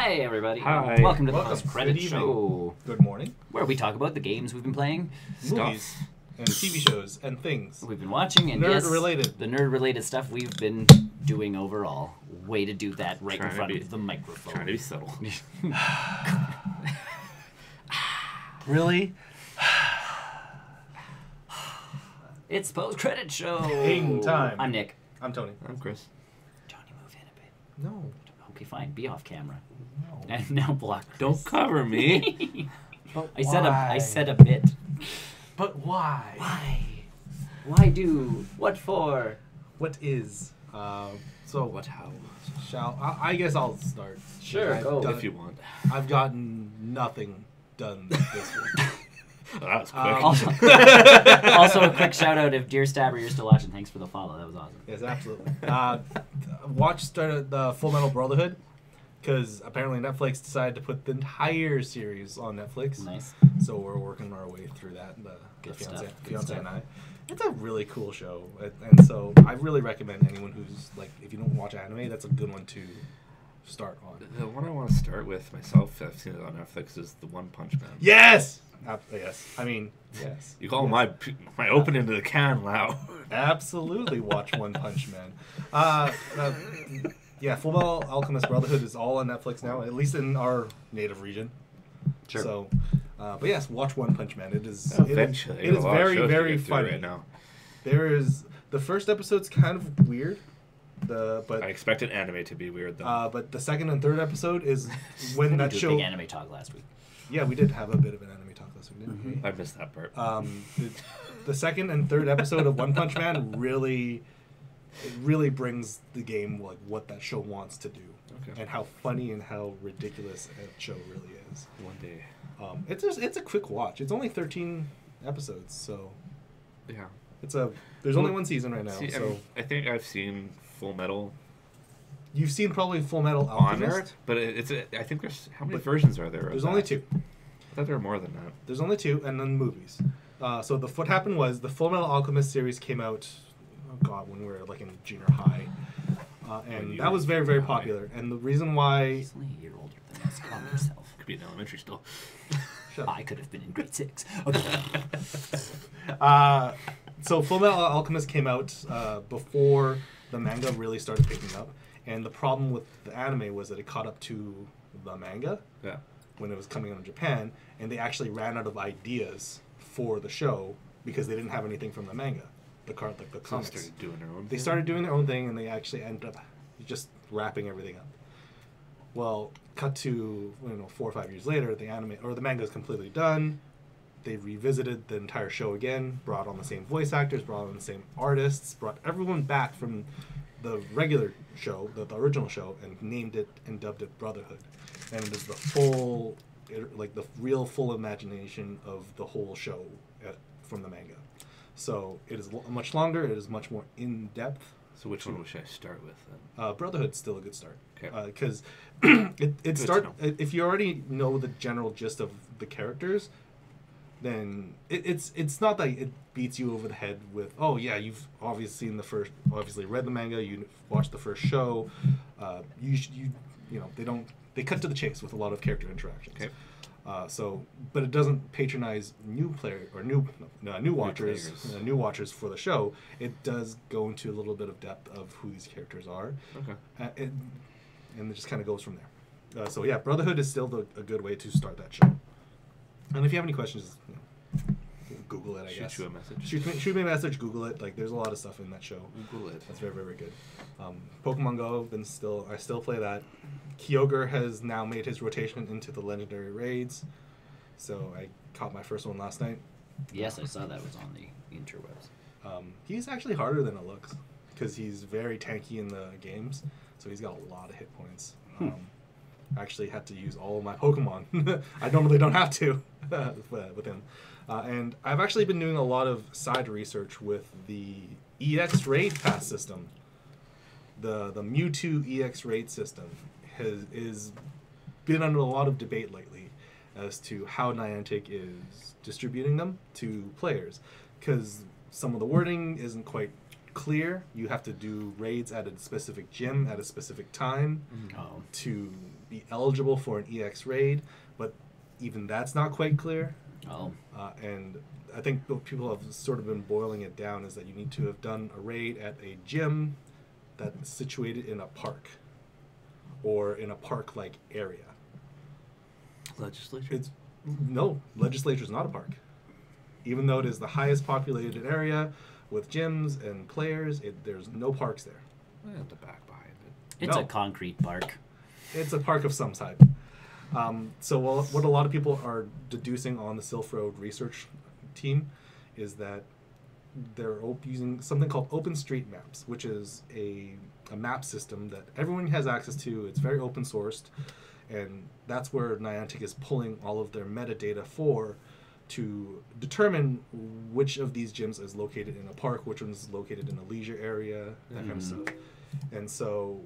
Hi, everybody. Hi. Welcome to the Welcome. post-credit Good evening. show, Good morning. where we talk about the games we've been playing, Movies and TV shows and things. we've been watching, and Nerd-related. the nerd-related stuff we've been doing overall. Way to do that right Trying in to front be- of the microphone. Trying to be subtle. Really? It's post-credit show. Game time. I'm Nick. I'm Tony. I'm Chris. Johnny, move in a bit. No. Okay, fine. Be off camera. No. And now block. Don't cover me. But I said a bit. But why? Why? Why do? What for? What is? So What? How? I guess I'll start. Sure, I've go. done- If you want. I've gotten nothing done this week. That was quick. Also, a quick shout out if Dear Stabber, you're still watching. Thanks for the follow. That was awesome. Yes, absolutely. Started the Full Metal Brotherhood because apparently Netflix decided to put the entire series on Netflix. Nice. So we're working our way through that. The Good fiance, stuff, good fiance stuff. and I. It's a really cool show, and so I really recommend anyone who's like, if you don't watch anime, that's a good one to start on. The one I want to start with myself, I've seen it on Netflix, is the One Punch Man. Yes. Yes. I mean, yes. You call my opening to the can loud. Absolutely watch One Punch Man. Yeah, Full Metal Alchemist Brotherhood is all on Netflix now, at least in our native region. Sure. So, but yes, watch One Punch Man. It is Eventually. It is A lot of very, shows to very get through funny. right now. There is the first episode's kind of weird. I expected anime to be weird though. But the second and third episode is We when did that do a show. big anime talk last week. Yeah, we did have a bit of an anime talk last week, didn't we? I missed that part. The second and third episode of One Punch Man really brings the game like what that show wants to do, Okay. and how funny and how ridiculous that show really is. One day. It's a quick watch. It's only 13 episodes, so Yeah. there's only one season right now. See, So I think I've seen Full Metal you've seen probably Full Metal on there, Alchemist. but I think there's how many But versions are there? of There's that? only two. I thought there were more than that. There's only two, and then movies. So what happened was the Full Metal Alchemist series came out, when we were like in junior high, and you that was were very, very junior high. popular. And the reason why, He's only a year older than us. Calm yourself. Could be in elementary still. shut up. I could have been in grade 6. Okay. So Full Metal Alchemist came out before the manga really started picking up, and the problem with the anime was that it caught up to the manga Yeah. when it was coming out in Japan, and they actually ran out of ideas for the show because they didn't have anything from the manga, the So they comics. started doing their own They thing? started doing their own thing, and they actually ended up just wrapping everything up. Well, cut to 4 or 5 years later, the anime or the manga is completely done. They revisited the entire show again, brought on the same voice actors, brought on the same artists, brought everyone back from the regular show, the original show, and named it and dubbed it Brotherhood. And it is the full, like the real full imagination of the whole show from the manga. So it is much longer. It is much more in depth. So which one should I start with then? Brotherhood's still a good start. Okay. Because to know. if you already know the general gist of the characters, then it's not that it beats you over the head with, oh yeah, you've obviously read the manga, you watched the first show, they cut to the chase with a lot of character interactions. Okay. But it doesn't patronize new watchers, players. new watchers for the show. It does go into a little bit of depth of who these characters are, Okay. and it just kind of goes from there. So yeah, Brotherhood is still a good way to start that show. And if you have any questions, Google it. I guess. Shoot you a message. Shoot me a message. Google it. Like, there's a lot of stuff in that show. Google it. That's very, very good. Pokemon Go. I still play that. Kyogre has now made his rotation into the legendary raids. So I caught my first one last night. Yes, I saw that was on the interwebs. He's actually harder than it looks because he's very tanky in the games. So he's got a lot of hit points. I actually had to use all of my Pokemon. I normally don't have to with him. And I've actually been doing a lot of side research with the EX raid pass system. The Mewtwo EX raid system is been under a lot of debate lately as to how Niantic is distributing them to players, because some of the wording isn't quite clear. You have to do raids at a specific gym at a specific time Oh. to be eligible for an EX raid, but even that's not quite clear. Oh. And I think what people have sort of been boiling it down is that you need to have done a raid at a gym that's situated in a park or in a park-like area. Legislature? No, legislature is not a park. Even though it is the highest populated area with gyms and players, there's no parks there. I have to back behind it. It's No. a concrete park. It's a park of some type. So what a lot of people are deducing on the Silk Road research team is that they're using something called OpenStreetMaps, which is a map system that everyone has access to. It's very open sourced, and that's where Niantic is pulling all of their metadata to determine which of these gyms is located in a park, which one's located in a leisure area, that kind of stuff. And so,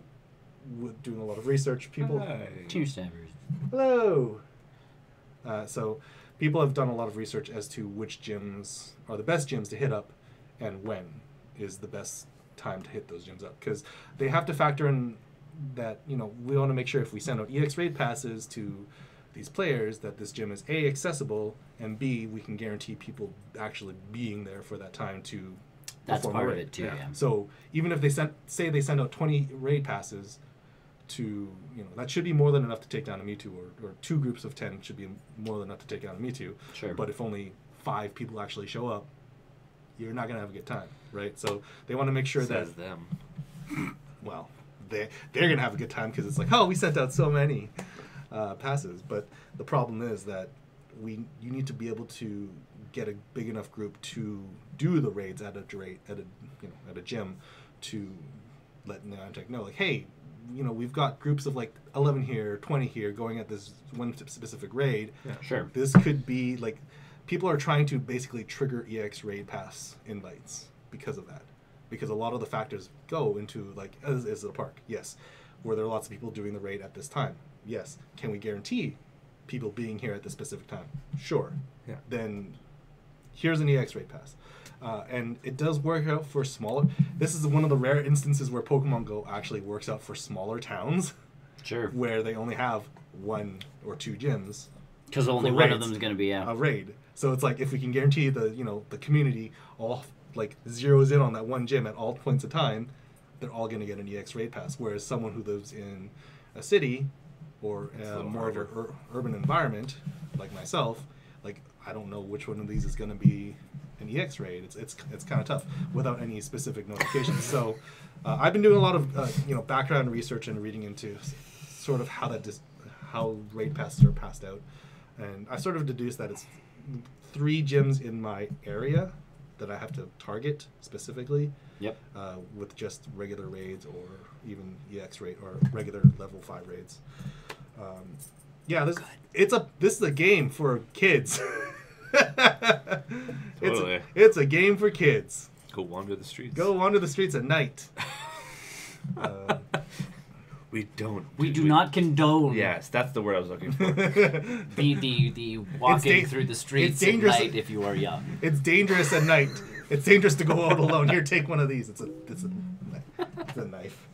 with doing a lot of research, people... Hi. Cheers, Stabbers. Hello! So, people have done a lot of research as to which gyms are the best gyms to hit up and when is the best time to hit those gyms up. Because they have to factor in that, we want to make sure if we send out EX raid passes to these players that this gym is A, accessible, and B, we can guarantee people actually being there for that time to That's perform part a of raid. it too. Yeah. Yeah. So even if they send out 20 raid passes to, that should be more than enough to take down a Mewtwo, or 2 groups of 10 should be more than enough to take down a Mewtwo. Sure. But if only 5 people actually show up, you're not going to have a good time, right? So they want to make sure Says that, them. well, they're going to have a good time because it's like, oh, we sent out so many passes. But the problem is that you need to be able to get a big enough group to do the raids at a gym to let Niantic know, like, hey, we've got groups of like 11 here, 20 here going at this one specific raid. Yeah. Sure. This could be like, people are trying to basically trigger EX raid pass invites because of that. Because a lot of the factors go into like, is it a park? Yes. Were there lots of people doing the raid at this time? Yes. Can we guarantee people being here at this specific time? Sure. Yeah. Then here's an EX raid pass. And it does work out for smaller. This is one of the rare instances where Pokemon Go actually works out for smaller towns Sure. where they only have 1 or 2 gyms. Because only for one of raids. them is going to be A raid. So it's like, if we can guarantee the community all like zeroes in on that one gym at all points of time, they're all going to get an EX raid pass. Whereas someone who lives in a city or more of an urban environment, like myself, like, I don't know which one of these is going to be an EX raid. It's kind of tough without any specific notifications. So I've been doing a lot of background research and reading into sort of how raid passes are passed out, and I sort of deduced that it's 3 gyms in my area that I have to target specifically. Yep. With just regular raids or even EX raid or regular level 5 raids. This is a game for kids. Totally. It's a game for kids. Go wander the streets. Go wander the streets at night. We don't. We do not condone Yes, that's the word I was looking for. the walking through the streets at dangerous. night if you are young. It's dangerous at night. It's dangerous to go out alone. Here, take one of these. It's a knife.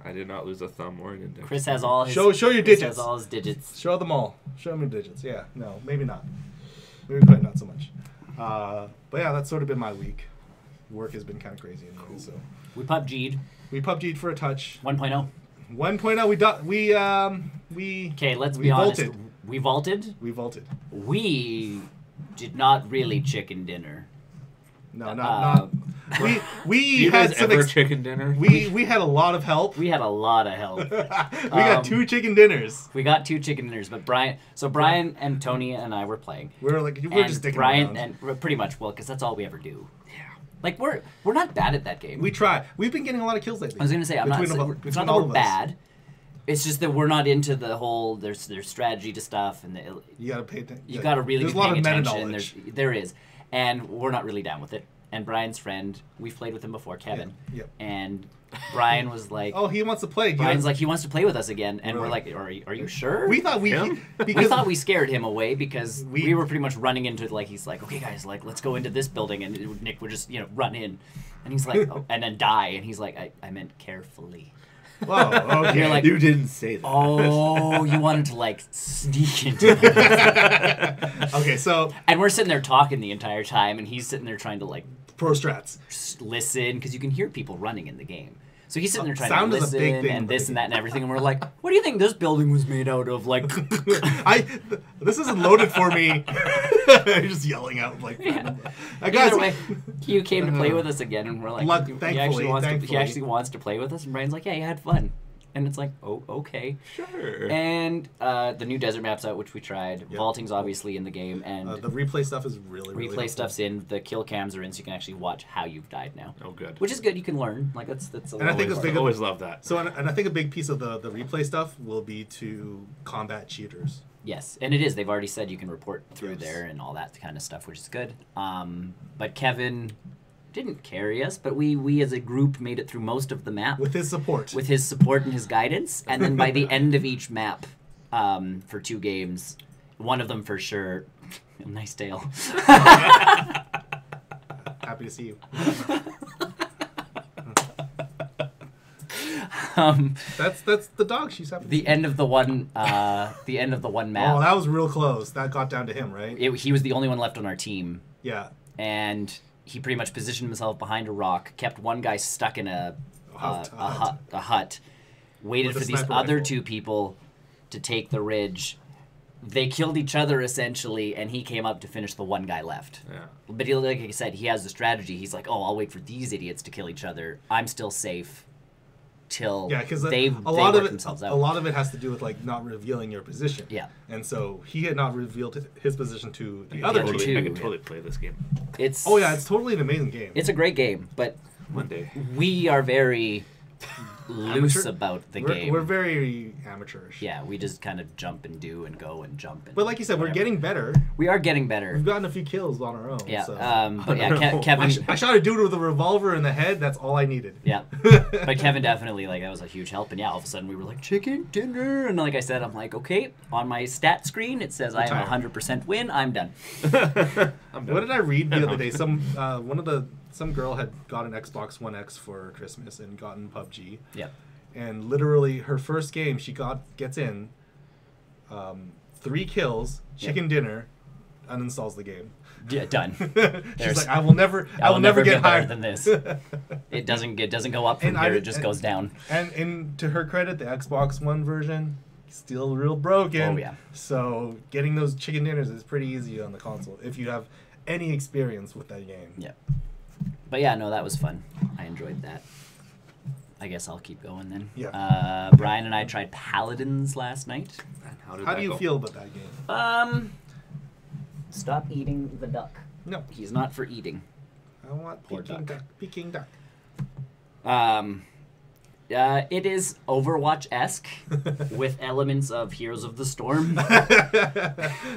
I did not lose a thumb or an index. Chris has all his Show your Chris digits. has all his digits. Show them all. Show them your digits. Yeah. No, maybe not. Maybe quite not so much. But yeah, that's sort of been my week. Work has been kind of crazy anyway. So We PUBG'd we PUBG'd for a touch. 1.0. 1.0. We Okay, let's we be honest. vaulted. We vaulted. We vaulted. We did not really chicken dinner. No, not. We Do you had guys some ever chicken dinner? we had a lot of help. We had a lot of help. We got 2 chicken dinners. We got 2 chicken dinners, but Brian and Tony and I were playing. We were just dicking Brian around. and pretty much, well, because that's all we ever do. Yeah. Like we're not bad at that game. We try. We've been getting a lot of kills lately. I was gonna say it's not that all we're of us. bad. It's just that we're not into the whole there's strategy to stuff and You gotta pay attention. you gotta really There's be a lot paying of meta attention. knowledge. There is, and we're not really down with it. and Brian's friend. We've played with him before, Kevin. Yeah. And Brian was like, "Oh, he wants to play." Brian's like, he wants to play with us again, and we're Really? like, "Are you sure?" We thought we Him? We because thought we scared him away because We- we were pretty much running into like he's like, okay guys, like let's go into this building, and Nick would just run in, and he's like, oh, and then die, and he's like, I meant carefully. Whoa, okay. You're like, You didn't say that. oh, you wanted to like sneak into this. Okay, so And we're sitting there talking the entire time, and he's sitting there trying to like pro strats. listen because you can hear people running in the game. So he's sitting there trying Sound to is a listen big thing, and but- this and that and everything, and we're like, what do you think this building was made out of? Like, This isn't loaded for me. Just yelling out like, Yeah. guys. Either way, you came to play with us again, and we're like, he Thankfully. actually wants to play with us, and Brian's like, yeah, you had fun, and it's like, oh, okay. Sure. And the new desert map's out, which we tried. Yep. Vaulting's obviously in the game, and The replay stuff is really replay helpful. stuff's in. The kill cams are in, so you can actually watch how you've died now, Oh, good. which is good. You can learn. Like that's a And I think little it's bit big- always love that. So, and I think a big piece of the replay stuff will be to combat cheaters. Yes, and it is. They've already said you can report through Yes. there and all that kind of stuff, which is good. But Kevin didn't carry us, but we as a group made it through most of the map With his support. with his support and his guidance. And then by the end of each map, for 2 games, one of them for sure. Nice tail. Happy to see you. That's the dog. She's happy. The end of the one map. Oh, that was real close. That got down to him, right? He was the only one left on our team, Yeah. and he pretty much positioned himself behind a rock, kept one guy stuck in a hut, waited With a for these sniper other rifle. 2 people to take the ridge. They killed each other essentially, and he came up to finish the one guy left. Yeah. But he, like I said, he has the strategy. He's like, oh, I'll wait for these idiots to kill each other. I'm still safe till Yeah, because they a lot of work it, themselves a out. lot of it has to do with like not revealing your position. Yeah. And so he had not revealed his position to the The other other two. two. I could totally play this game It's Oh yeah, it's totally an amazing game. it's a great game, but one day. we are very loose Amateur? about the we're, game. We're very amateurish. Yeah, we just kind of jump and do and go and jump. And But like you said, we're whatever. getting better. We are getting better. We've gotten a few kills on our own. Yeah, So. but yeah, No. Kevin. I shot a dude with a revolver in the head. That's all I needed. Yeah, but Kevin definitely that was a huge help. And yeah, all of a sudden we were like chicken dinner, and like I said, I'm like, okay, on my stat screen it says I am Retire. 100% win. I'm done. I'm done. What did I read the other day? Some girl had got an Xbox One X for Christmas and gotten PUBG. Yep. And literally her first game she gets in 3 kills, chicken dinner, uninstalls the game. Yeah, done. She's like, I will never get better higher than this. It doesn't go up from And here. It just goes down. And to her credit, the Xbox One version still real broken. Oh, yeah. So getting those chicken dinners is pretty easy on the console if you have any experience with that game. Yeah. But yeah, no, that was fun. I enjoyed that. I guess I'll keep going then. Yeah. Brian and I tried Paladins last night. How, did How that do you go? feel about that game? Stop eating the duck. No, He's not for eating. I want Poor Peking duck. duck. Peking duck. It is Overwatch-esque with elements of Heroes of the Storm.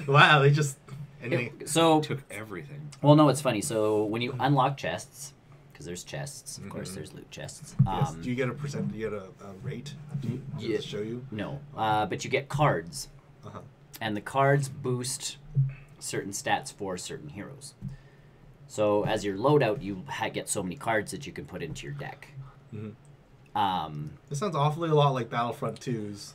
Wow, they just anything. So, Took everything. well, no, it's funny. So when you unlock chests, because there's chests, of course, Mhm. there's loot chests. Yes. Do you get a percent? Do you get a rate? Does Yeah. it show you? No, but you get cards, Uh-huh. and the cards boost certain stats for certain heroes. So as your loadout, you get so many cards that you can put into your deck. Mhm. Um, This sounds awfully a lot like Battlefront 2's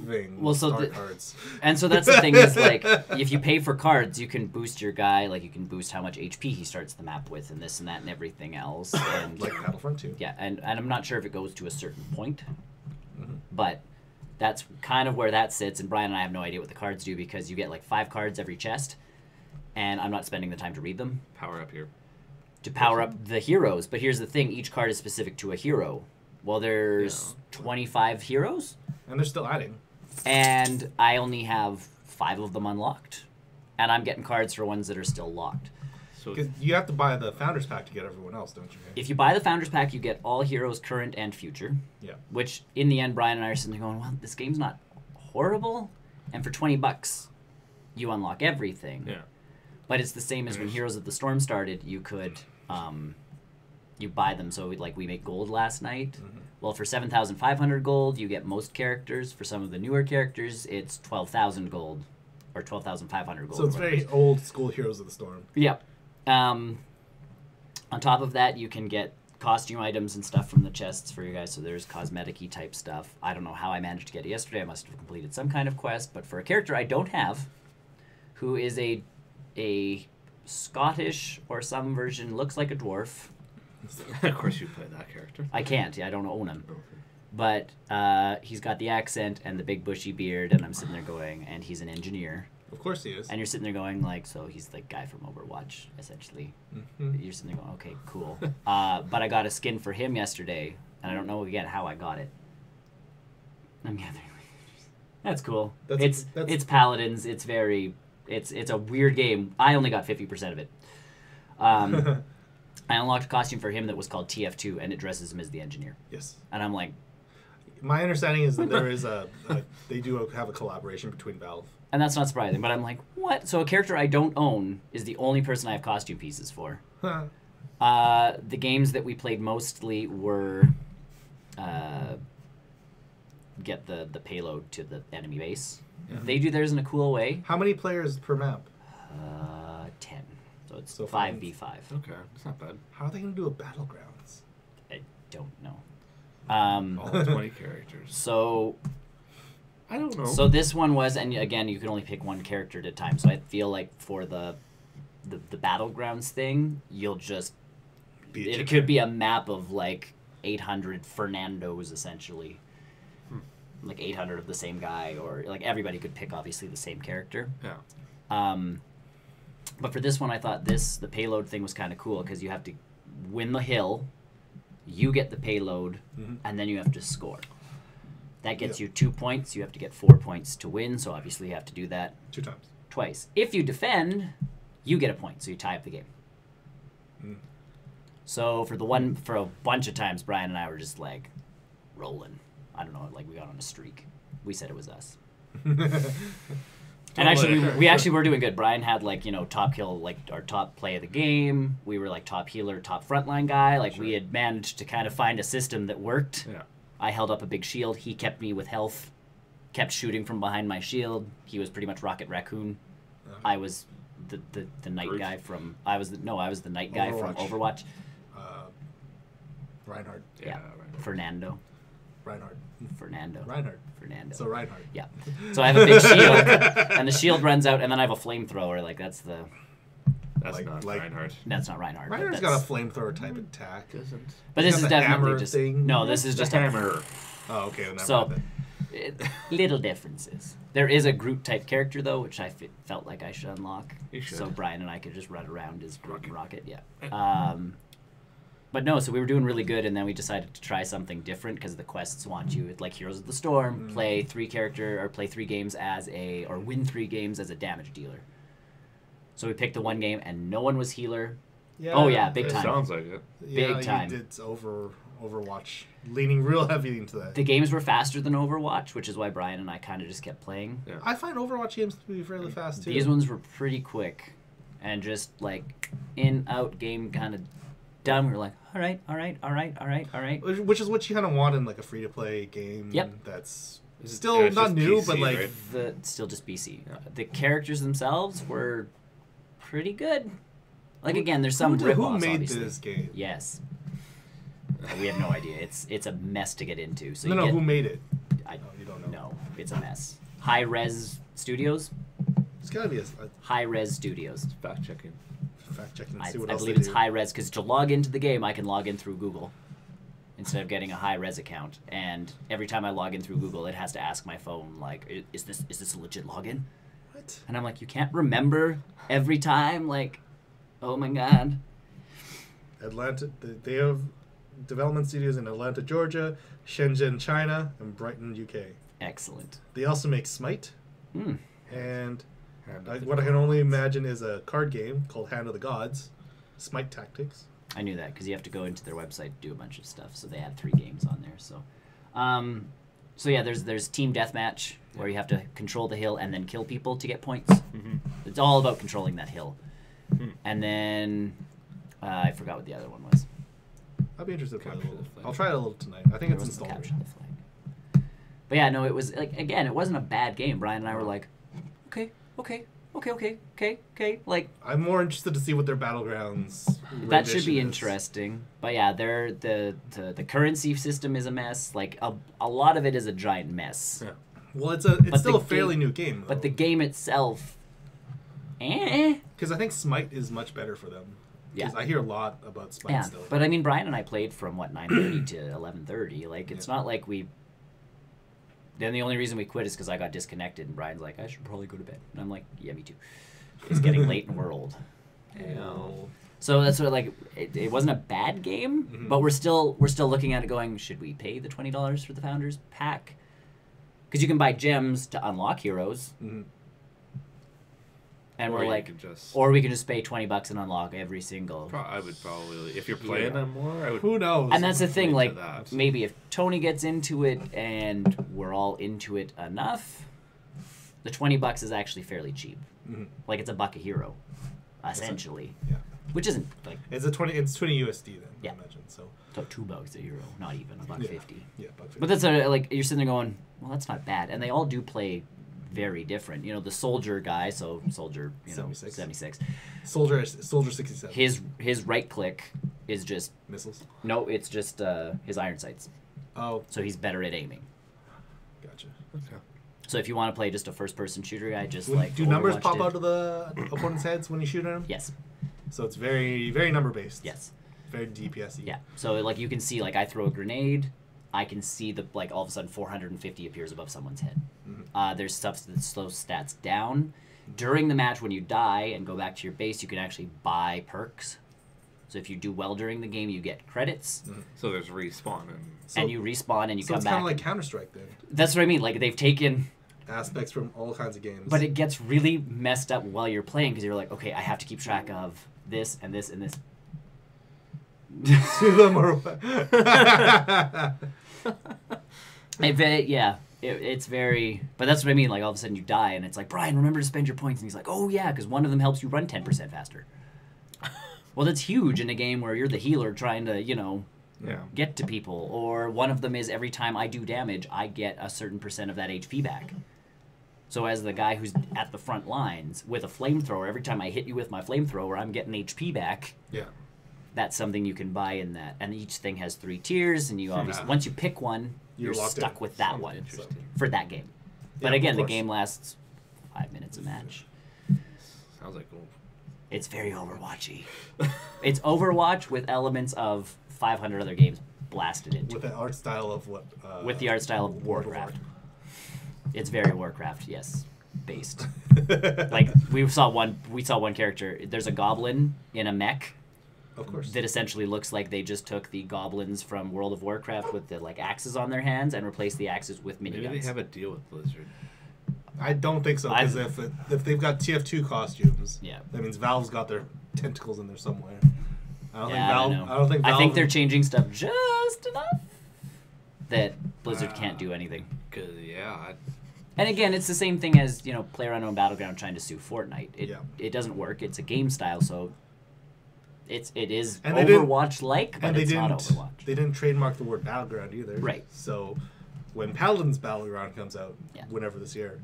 thing. Well, with so star the- cards. and so that's the thing is like if you pay for cards, you can boost your guy. Like you can boost how much HP he starts the map with, and this and that and everything else. And like Battlefront 2. yeah, and I'm not sure if it goes to a certain point, Mhm. but that's kind of where that sits. And Brian and I have no idea what the cards do because you get like 5 cards every chest, and I'm not spending the time to read them Power up here. to power up the heroes. But here's the thing: each card is specific to a hero. Well, there's 25 heroes, And they're still adding. and I only have 5 of them unlocked, and I'm getting cards for ones that are still locked. So Because you have to buy the Founders Pack to get everyone else, don't you? If you buy the Founders Pack, you get all heroes current and future. Yeah. Which, in the end, Brian and I are sitting there going, well, this game's not horrible. And for $20, you unlock everything. yeah. But it's the same as when Heroes of the Storm started. You could you buy them. So we make gold last night. Mm-hmm. Well, for 7,500 gold, you get most characters. For some of the newer characters, it's 12,000 gold or 12,500 gold. So it's very old school Heroes of the Storm. Yep. On top of that, you can get costume items and stuff from the chests for you guys. So there's cosmetic-y type stuff. I don't know how I managed to get it yesterday. I must have completed some kind of quest. But for a character I don't have, who is a Scottish or some version, looks like a dwarf. Of course you play that character. I can't. Yeah, I don't own him. Okay. But he's got the accent and the big bushy beard, and I'm sitting there going, and he's an engineer. Of course he is. And you're sitting there going, like, so he's the guy from Overwatch, essentially. Mm-hmm. You're sitting there going, okay, cool. But I got a skin for him yesterday, and I don't know, again, how I got it. I'm gathering. That's cool. It's Paladins. It's a weird game. I only got 50% of it. I unlocked a costume for him that was called TF2, and it dresses him as the engineer. Yes. And I'm like... My understanding is that there is they do have a collaboration between Valve. And that's not surprising, but I'm like, what? So a character I don't own is the only person I have costume pieces for. The games that we played mostly were get the payload to the enemy base. Yeah. They do theirs in a cool way. How many players per map? 10. So it's So 5v5. Okay, it's not bad. How are they going to do a Battlegrounds? I don't know. All 20 characters. So... I don't know. So this one was, and again, you can only pick one character at a time. So I feel like for the Battlegrounds thing, you'll just... It could be a map of like 800 Fernandos, essentially. Like 800 of the same guy, or like everybody could pick, obviously, the same character. Yeah. But for this one, I thought the payload thing was kind of cool, because you have to win the hill, you get the payload, and then you have to score. That gets you 2 points. You have to get 4 points to win, so obviously you have to do that 2 times. Twice. If you defend, you get a point, so you tie up the game. So for a bunch of times, Brian and I were just like rolling. I don't know, like we got on a streak. We said it was us. And actually, we actually were doing good. Brian had top kill, like our top play of the game. We were like top healer, top frontline guy. Like we had managed to kind of find a system that worked. Yeah. I held up a big shield. He kept me with health, kept shooting from behind my shield. He was pretty much Rocket Raccoon. I was the night guy from. I was the night guy from Overwatch. Reinhardt. Yeah. Reinhardt. Fernando. So Reinhardt. Yeah. So I have a big shield, and the shield runs out, and then I have a flamethrower. Like that's not Reinhardt. That's not Reinhardt. Reinhardt's got a flamethrower type attack. But this is definitely hammer just thing. no. This is just a hammer. Oh, okay. Well, so little differences. There is a Groot type character though, which I felt like I should unlock. You should. So Brian and I could just run around as Groot and Rocket. Yeah. But no, so we were doing really good, and then we decided to try something different because the quests want you, like Heroes of the Storm, play 3 games or win 3 games as a damage dealer. So we picked the one game, and no one was healer. Yeah, oh yeah, big time. Sounds like it. Big time. It's Overwatch, leaning real heavy into that. The games were faster than Overwatch, which is why Brian and I kind of just kept playing. Yeah. I find Overwatch games to be fairly fast too. These ones were pretty quick, and just like in out game kind of done. We were like, all right. Which is what you kind of want in like a free to play game. Yep. That's still not new, PC, but like right? Still just BC. The characters themselves were pretty good. Like again, there's some who rip-offs, made obviously. this game? Yes. We have no idea. It's a mess to get into. So who made it? You don't know. No, it's a mess. High Res Studios. It's gotta be a High Res Studios. Fact checking. And see what I else believe they it's do. High Res because to log into the game, I can log in through Google instead of getting a High Res account. And every time I log in through Google, it has to ask my phone like, "Is this a legit login?" What? And I'm like, "You can't remember every time." Like, oh my god. Atlanta. They have development studios in Atlanta, Georgia, Shenzhen, China, and Brighton, UK. Excellent. They also make Smite, Hmm. and what I can only imagine is a card game called Hand of the Gods, Smite Tactics. I knew that because you have to go into their website to do a bunch of stuff. So they had 3 games on there. So yeah, there's team deathmatch where you have to control the hill and then kill people to get points. Mm-hmm. It's all about controlling that hill. Mm-hmm. And then I forgot what the other one was. I'll be interested to play a Capture little. the Flag. I'll try it a little tonight. I think There it's wasn't installed. Capture the Flag. But yeah, no, it was like again, it wasn't a bad game. Brian and I were like, okay. Like I'm more interested to see what their battlegrounds. that should be rendition is. interesting. But yeah, the currency system is a mess. Like a lot of it is a giant mess. Yeah. Well, it's But still a the fairly game- new game. But the game itself, because I think Smite is much better for them. Yeah. Because I hear a lot about Smite yeah. still. But I mean, Brian and I played from what 9:30 to 11:30. Like it's Yeah. not like we. Then the only reason we quit is because I got disconnected, and Brian's like, I should probably go to bed, and I'm like, yeah, me too. It's getting late and we're old. Oh. So that's what like it wasn't a bad game, Mhm. but we're still looking at it going, should we pay the $20 for the Founders pack? Because you can buy gems to unlock heroes, Mhm. and Or we're you like, could just- or we can just pay $20 and unlock every single. I would probably, if you're playing Yeah. them more, I would. Who knows? And that's the thing, Into like that. maybe if Tony gets into it and we're all into it enough, the $20 is actually fairly cheap. Mhm. Like it's $1 a hero, essentially, Yeah. which isn't like It's 20 USD then. Yeah. I imagine so. $2 a hero, not even $1.50. Yeah, $1.50. But that's like you're sitting there going, well, that's not bad, and they all do play very different. You know, the soldier guy, so soldier, 76. Soldier 67. His right click is just Missiles. no, it's just his iron sights. Oh, So he's better at aiming. gotcha. Okay. So if you want to play just a first-person shooter guy, just When- like do numbers Overwatch pop did- out of the opponent's heads when you shoot at them? Yes, So it's very, very number based. yes, Very DPS-y. yeah. So like you can see, like I throw a grenade, I can see the like all of a sudden 450 appears above someone's head. Mhm. There's stuff that slows stats down. During the match, when you die and go back to your base, you can actually buy perks. So if you do well during the game, you get credits, So there's respawn and and you respawn and you So come it's kind back. of like Counter-Strike then. That's what I mean. Like they've taken, Aspects from all kinds of games. but it gets really messed up while you're playing because you're like, okay, I have to keep track of this and this and this. Two of them are... It's very, but that's what I mean. Like all of a sudden you die, and it's like, Brian, remember to spend your points, and he's like, oh yeah, because one of them helps you run 10% faster. Well, that's huge in a game where you're the healer trying to, yeah. get to people, or one of them is every time I do damage, I get a certain percent of that HP back. So as the guy who's at the front lines with a flamethrower, every time I hit you with my flamethrower, I'm getting HP back. Yeah. That's something you can buy in that, and each thing has 3 tiers, and you obviously once you pick one, you're locked stuck in. with that Sounds one interesting. for that game. But Yeah, again, of the course. game lasts 5 minutes a match. Sounds like It's very Overwatchy. It's Overwatch with elements of 500 other games blasted into With it. the art style of what? With the art style of World of Warcraft. It's very Warcraft, yes, based. Like we saw one character. There's a goblin in a mech Of course. that essentially looks like they just took the goblins from World of Warcraft with the like axes on their hands and replaced the axes with miniguns. maybe they have a deal with Blizzard. I don't think so, because if they've got TF2 costumes, Yeah. that means Valve's got their tentacles in there somewhere. I don't think Yeah, Valve. I don't know. I don't think Valve. I think they're changing stuff just enough that Blizzard can't do anything. Cause yeah, And again, it's the same thing as PlayerUnknown Battleground trying to sue Fortnite. It doesn't work. It's a game style, so it is And they didn't- Overwatch like, but and they it's not didn't. Overwatch. They didn't trademark the word battleground either. Right. So, when Paladin's Battleground comes out, Yeah. whenever this year,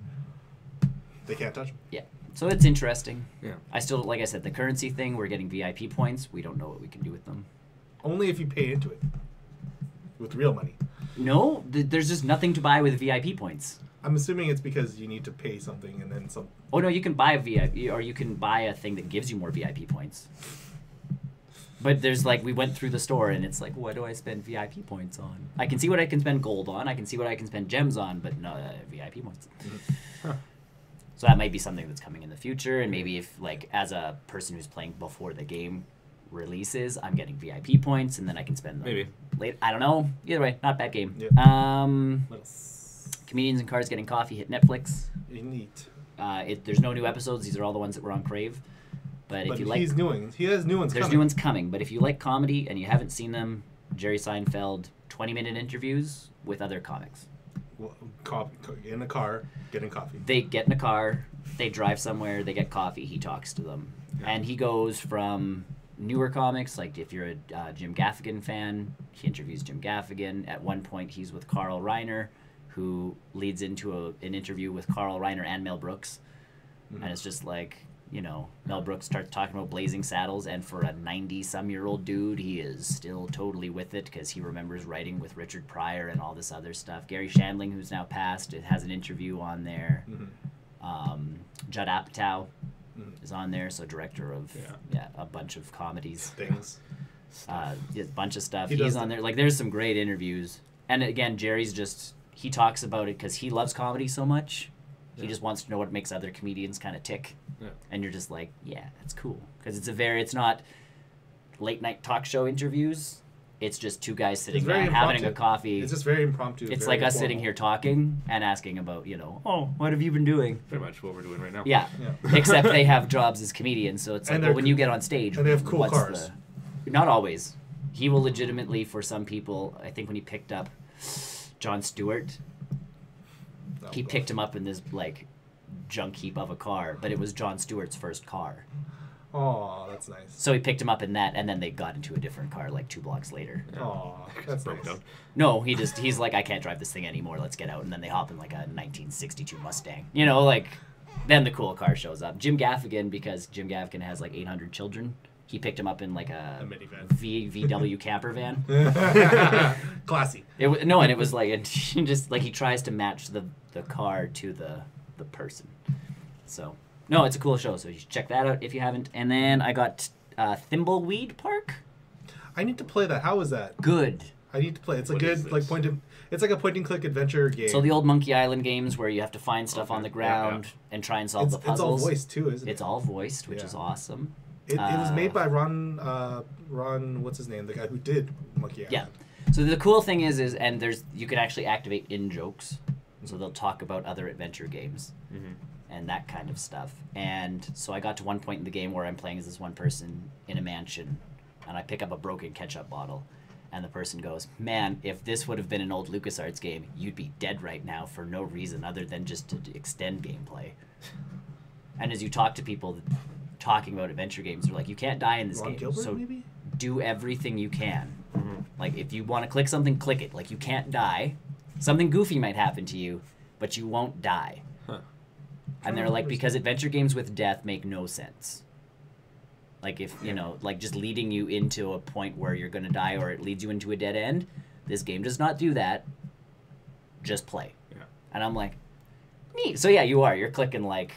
they can't touch them. Yeah, so it's interesting. yeah. I still, like I said, the currency thing. We're getting VIP points. We don't know what we can do with them. Only if you pay into it with real money. No, there's just nothing to buy with VIP points. I'm assuming it's because you need to pay something and then some. Oh no, you can buy a VIP, or you can buy a thing that gives you more VIP points. But there's like, we went through the store and it's like, what do I spend VIP points on? I can see what I can spend gold on, I can see what I can spend gems on, but no VIP points. Huh. So that might be something that's coming in the future, and maybe if like as a person who's playing before the game releases, I'm getting VIP points and then I can spend them Maybe. late. I don't know. Either way, not a bad game. Yeah. What else? Comedians and Cars Getting Coffee hit Netflix. Neat. There's no new episodes. These are all the ones that were on Crave. But if you like, he's new. He has new ones there's coming. new ones coming. But if you like comedy and you haven't seen them, Jerry Seinfeld 20-minute interviews with other comics. Well, in a car, getting coffee. They get in a car, they drive somewhere, they get coffee. He talks to them, Yeah. and he goes from newer comics, like if you're a Jim Gaffigan fan, he interviews Jim Gaffigan. At one point, he's with Carl Reiner, who leads into an interview with Carl Reiner and Mel Brooks. And it's just like, you know, Mel Brooks starts talking about Blazing Saddles, and for a 90-some-year-old dude, he is still totally with it because he remembers writing with Richard Pryor and all this other stuff. Gary Shandling, who's now passed, it has an interview on there. Judd Apatow is on there, so director of a bunch of comedies. Things. A bunch of stuff. He's on there. Like, there's some great interviews. And again, Jerry's just, he talks about it because he loves comedy so much. He just wants to know what makes other comedians kind of tick. Yeah. And you're just like, yeah, that's cool. Because it's not late night talk show interviews. It's just two guys sitting down, having a coffee. It's just very impromptu. It's like us sitting here talking and asking about, you know, oh, what have you been doing? Pretty much what we're doing right now. Yeah. Except they have jobs as comedians, so it's like, well, when you get on stage, and they have cool cars. Not always. He will legitimately, for some people, I think when he picked up Jon Stewart, he picked him up in this like junk heap of a car, but it was Jon Stewart's first car. Oh, that's nice. So he picked him up in that, and then they got into a different car like 2 blocks later. Oh, that's broke nice. down. No, he's like, I can't drive this thing anymore. Let's get out. And then they hop in like a 1962 Mustang. You know, like then the cool car shows up. Jim Gaffigan, because Jim Gaffigan has like 800 children. He picked him up in like a minivan, VW camper van. Classy. And it was like just like he tries to match the car to the person. So no, it's a cool show. So you should check that out if you haven't. And then I got Thimbleweed Park. I need to play that. How is that? Good. I need to play. It's a good like It's like a point and click adventure game. So the old Monkey Island games where you have to find stuff on the ground and try and solve the puzzles. It's all voiced too, isn't it? It's all voiced, which is awesome. It was made by Ron, what's his name? The guy who did Monkey Island. Yeah. So the cool thing is and you can actually activate in-jokes. So they'll talk about other adventure games and that kind of stuff. And so I got to one point in the game where I'm playing as this one person in a mansion, and I pick up a broken ketchup bottle. And the person goes, man, if this would have been an old LucasArts game, you'd be dead right now for no reason other than just to extend gameplay. And as you talk to people talking about adventure games, they're like, you can't die in this game. Gilbert, so maybe? do everything you can. Like, if you want to click something, click it. Like, you can't die. Something goofy might happen to you, but you won't die. And they're like, because adventure games with death make no sense. Like, if, you know, like just leading you into a point where you're going to die or it leads you into a dead end, this game does not do that. Just play. Yeah. And I'm like, neat. So, yeah, you're clicking, like,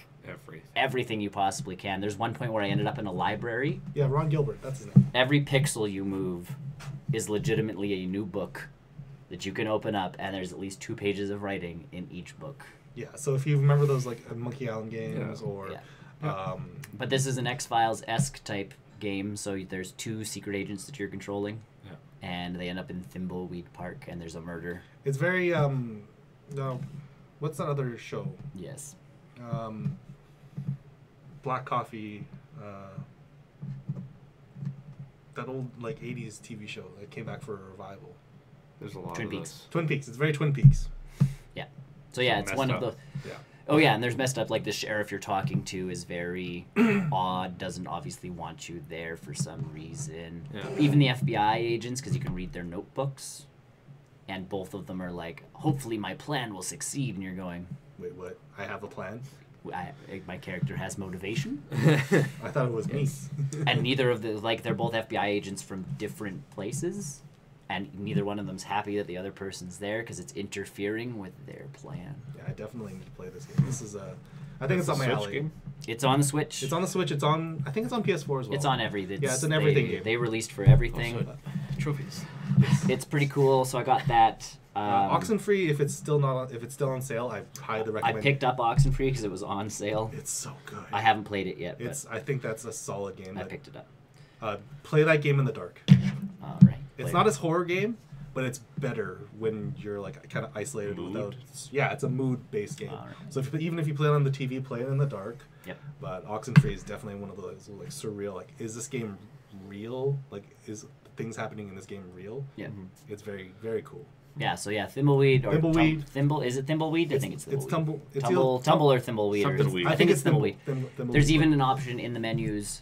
everything you possibly can. There's one point where I ended up in a library. Yeah, Ron Gilbert, that's his name. Every pixel you move is legitimately a new book that you can open up, and there's at least 2 pages of writing in each book. Yeah, so if you remember those like Monkey Island games but this is an X-Files-esque type game, so there's 2 secret agents that you're controlling, and they end up in Thimbleweed Park, and there's a murder. It's very no, what's that other show? Yes. Black Coffee, that old like 80s TV show that came back for a revival. There's a lot Twin of Peaks. those. Twin Peaks. It's very Twin Peaks. Yeah. So yeah, it's one of the. Yeah. Oh yeah, and there's messed up. Like the sheriff you're talking to is very odd. Doesn't obviously want you there for some reason. Yeah. Even the FBI agents, because you can read their notebooks, and both of them are like, "Hopefully my plan will succeed," and you're going, "Wait, what? I have a plan." My character has motivation. I thought it was me. And neither of they're both FBI agents from different places, and neither one of them's happy that the other person's there because it's interfering with their plan. Yeah, I definitely need to play this game. This is I think it's on my alley. Game? It's on the Switch. It's on the Switch. It's on. I think it's on PS4 as well. It's on everything. Yeah, it's an everything game. They released for everything. Trophies. Yes. It's pretty cool. So I got that. Oxenfree, if it's still on sale, I highly recommend. I picked up Oxenfree because it was on sale. It's so good. I haven't played it yet. I think that's a solid game. I picked it up. Play that game in the dark. All right. It's not as horror game, but it's better when you're like kind of isolated without. Yeah, it's a mood-based game. Right. So even if you play it on the TV, play it in the dark. Yep. But Oxenfree is definitely one of those like surreal. Like, is this game real? Like, is things happening in this game real? Yeah. It's very, very cool. Yeah, so yeah, Thimbleweed or Thimbleweed. Is it Thimbleweed? I think it's Thimbleweed. It's Tumble or Thimbleweed. Something weed. I think it's Thimbleweed. Thimbleweed. There's even an option in the menus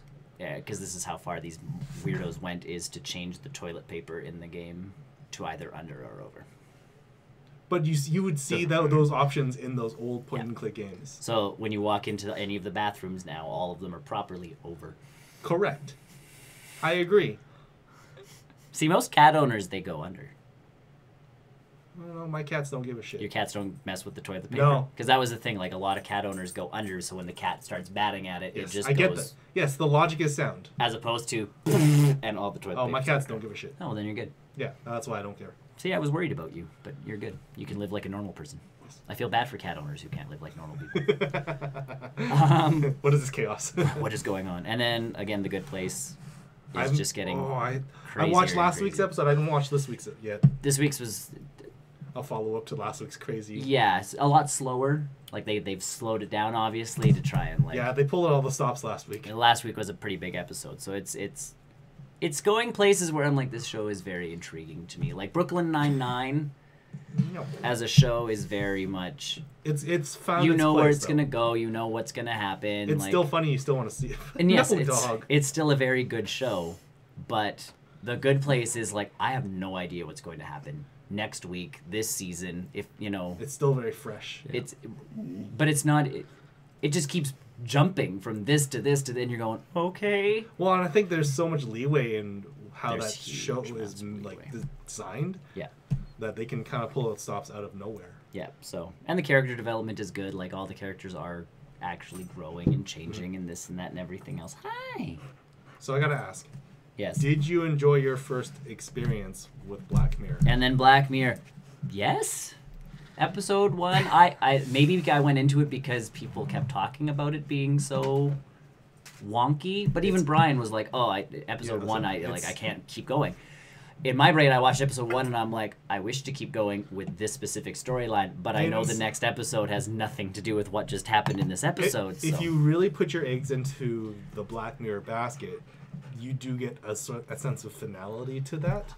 because this is how far these weirdos went, is to change the toilet paper in the game to either under or over. But you would see those options in those old point-and-click games. So when you walk into any of the bathrooms now, all of them are properly over. Correct. I agree. See, most cat owners, they go under. No, my cats don't give a shit. Your cats don't mess with the toilet paper? No. Because that was the thing. Like, a lot of cat owners go under, so when the cat starts batting at it, Yes, it just I goes... get that. Yes, the logic is sound. As opposed to... and all the toilet paper. Oh, my cats don't give a shit. Oh, well, then you're good. Yeah, that's why I don't care. See, I was worried about you, but you're good. You can live like a normal person. I feel bad for cat owners who can't live like normal people. What is this chaos? What is going on? And then, again, The Good Place is just getting I crazier watched and last week's crazier. episode. I didn't watch this week's yet. This week's was... I'll follow up to last week's crazy. Yeah, it's a lot slower. Like, they've slowed it down, obviously, to try and, like... Yeah, they pulled all the stops last week. And last week was a pretty big episode, so it's going places where I'm like, this show is very intriguing to me. Like, Brooklyn Nine-Nine No. as a show is very much... It's found You its know place, where it's though. going to go. You know what's going to happen. It's like, still funny. You still want to see it. And yes, No, dog. it's still a very good show, but The Good Place is like, I have no idea what's going to happen next week, this season, if, you know... It's still very fresh. But it's not... It just keeps jumping from this to this to then you're going, okay. Well, and I think there's so much leeway in how There's that show huge is amounts of like leeway. designed Yeah. that they can kind of pull out stops out of nowhere. Yeah, so... And the character development is good. Like, all the characters are actually growing and changing and this and that and everything else. Hi! So I gotta ask, Yes. did you enjoy your first experience with Black Mirror? And then Black Mirror. Yes. Episode 1. I maybe I went into it because people kept talking about it being so wonky. But even Brian was like, "Oh, episode 1, I can't keep going." In my brain, I watched episode 1 and I'm like, I wish to keep going with this specific storyline, but I know the next episode has nothing to do with what just happened in this episode. If you really put your eggs into the Black Mirror basket, you do get a sense of finality to that,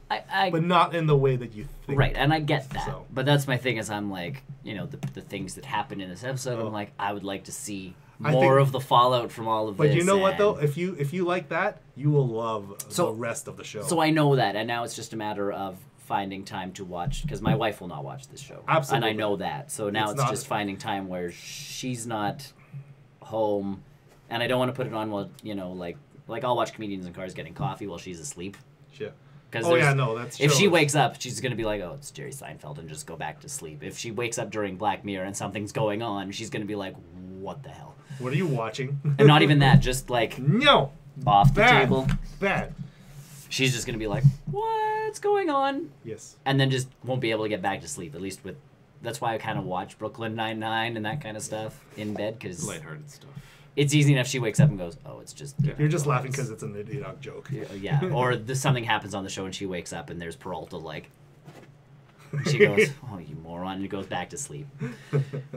but not in the way that you think. Right, and I get that. So. But that's my thing is I'm like, you know, the things that happened in this episode, I'm like, I would like to see more of the fallout from all of this. But you know what, though? If you like that, you will love the rest of the show. So I know that, and now it's just a matter of finding time to watch, because my wife will not watch this show. Absolutely. And I know that. So now it's just not... finding time where she's not home, and I don't want to put it on while, you know, like I'll watch comedians in cars getting coffee while she's asleep. Shit. Oh yeah, no, that's true. If she wakes up, she's going to be like, oh, it's Jerry Seinfeld, and just go back to sleep. If she wakes up during Black Mirror and something's going on, she's going to be like, what the hell? What are you watching? And not even that, just like no, off the table. Bad. She's just going to be like, what's going on? Yes. And then just won't be able to get back to sleep, at least with... That's why I kind of watch Brooklyn Nine-Nine and that kind of stuff in bed, because... Lighthearted stuff. It's easy enough she wakes up and goes, oh, it's just... You're just laughing because it's an idiot joke. Yeah, or something happens on the show and she wakes up and there's Peralta, like... And she goes, oh, you moron, and goes back to sleep.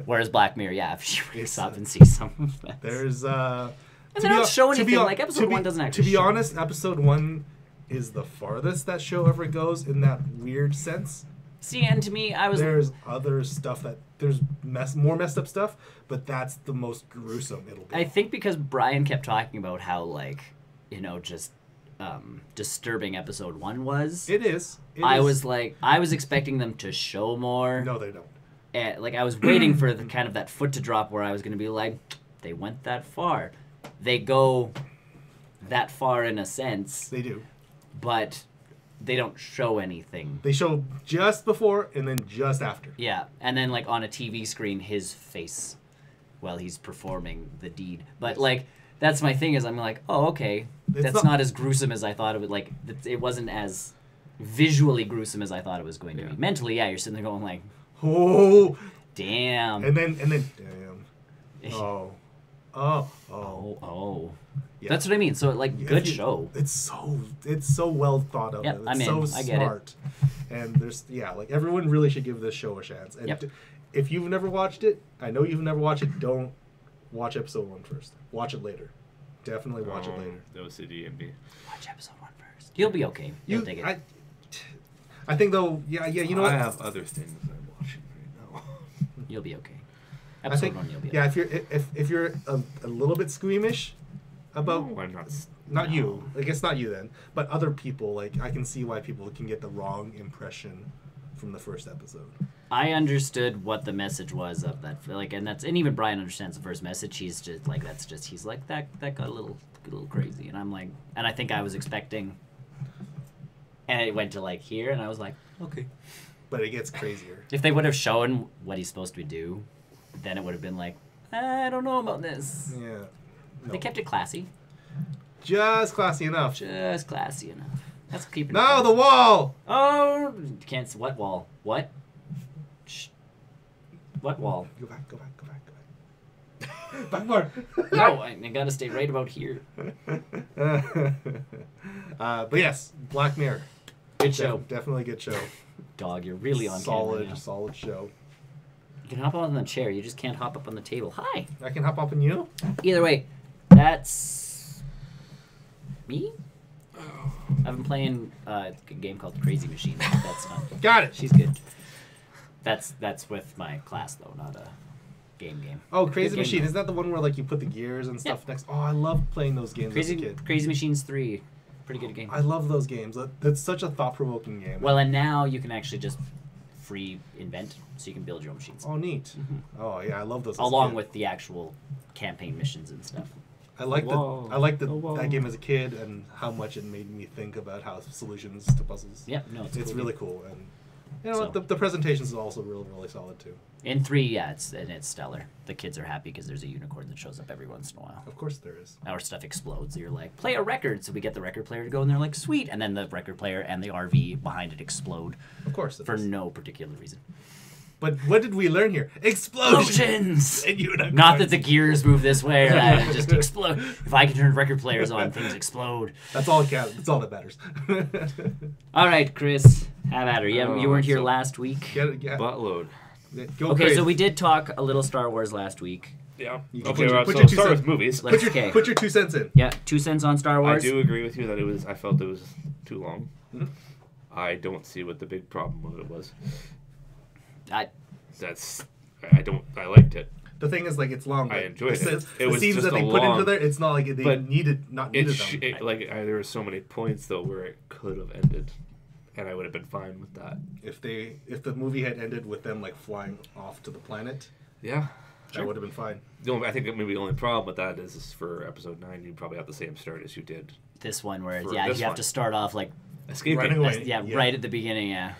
Whereas Black Mirror, yeah, if she wakes up and sees some of that. There's... And they don't show anything, like episode 1 doesn't actually To be show honest, episode 1 is the farthest that show ever goes in that weird sense. See, and to me, I was... There's other stuff that... There's more messed up stuff, but that's the most gruesome it'll be. I think because Brian kept talking about how, like, you know, just disturbing episode 1 was. It is. I was expecting them to show more. No, they don't. And, like, I was waiting for the kind of that foot to drop where I was going to be like, they went that far. They go that far in a sense. They do. But they don't show anything. They show just before and then just after. Yeah, and then, like, on a TV screen, his face while he's performing the deed. But, like, that's my thing is I'm like, oh, okay. That's not as gruesome as I thought it would. Like, it wasn't as visually gruesome as I thought it was going to be. Mentally, yeah, you're sitting there going like, oh, damn. And then, damn. Oh. Yeah. That's what I mean. So, like, good show. It's so well thought out. Yep, it's I'm in. so I get smart. And there's, like, everyone really should give this show a chance. And if you've never watched it, I know you've never watched it, don't watch episode 1 first. Watch it later. Definitely watch it later. The OCD and me. Watch episode 1 first. You'll be okay. You'll dig it. I think, though, you know what? I have other things I'm watching right now. You'll be okay. Episode 1, you'll be okay. Yeah, if you're a little bit squeamish, about No, I'm not. not you. I guess not you then, but other people. Like I can see why people can get the wrong impression from the first episode. I understood what the message was of that, like, and even Brian understands the first message. He's just like, he's like that got a little crazy, and I'm like, and I think I was expecting, and it went to like here, and I was like, okay. But it gets crazier. If they would have shown what he's supposed to do, then it would have been like, I don't know about this. Yeah. No. They kept it classy. Just classy enough. Just classy enough. That's keeping. No, the wall. Oh, can't. What wall? What? Shh. What wall? Go back. Backboard. No, I gotta stay right about here. But yes, Black Mirror. Good show. Definitely a good show. Dog, you're really on camera now. Solid show. You can hop on the chair. You just can't hop up on the table. Hi. I can hop up on you? Either way, that's me. I've been playing a game called Crazy Machine. That's not. Got it. She's good. That's with my class though, not a game. Oh, Crazy Good game, Machine. though. Isn't that the one where like you put the gears and stuff next? Oh, I love playing those games as a kid. Crazy Machines 3. Pretty good game. I love those games. That's such a thought-provoking game. Well, and now you can actually just free invent, so you can build your own machines. Oh, neat. Oh, yeah, I love those. Along with the actual campaign missions and stuff. I like Whoa. that game as a kid and how much it made me think about how solutions to puzzles. Yeah, no, it's cool really game. cool, and you know So- what? The presentations are also really solid too. In 3, yeah, it's stellar. The kids are happy because there's a unicorn that shows up every once in a while. Of course, there is. Our stuff explodes. So you're like, play a record. So we get the record player to go, and they're like, sweet. And then the record player and the RV behind it explode Of course, it for is. no particular reason. But what did we learn here? Explosions. Explosions! And unicorns. Not that the gears move this way or that. It just explode. If I can turn record players on, things explode. That's all. That's all that matters. All right, Chris, have at her. You weren't here so- last week. Get it. Yeah. Buttload. Go Okay, crazy. so we did talk a little Star Wars last week. Yeah. You can Okay, put so your 2 start cents- with movies. Let's okay. Put your 2 cents in. Yeah, 2 cents on Star I Wars. do agree with you that I felt it was too long. Mhm. I don't see what the big problem with it was. I I liked it. The thing is, like, it's long. I but enjoyed it. The It was scenes just that they a put into long- there, it's not like they But needed them. There were so many points though where it could have ended, and I would have been fine with that. If the movie had ended with them like flying off to the planet, Yeah. that would have been fine. I think maybe the only problem with that is for episode 9, you probably have the same start as you did. This one where For you this have one. to start off like Escaping. Running away. right at the beginning. Yeah.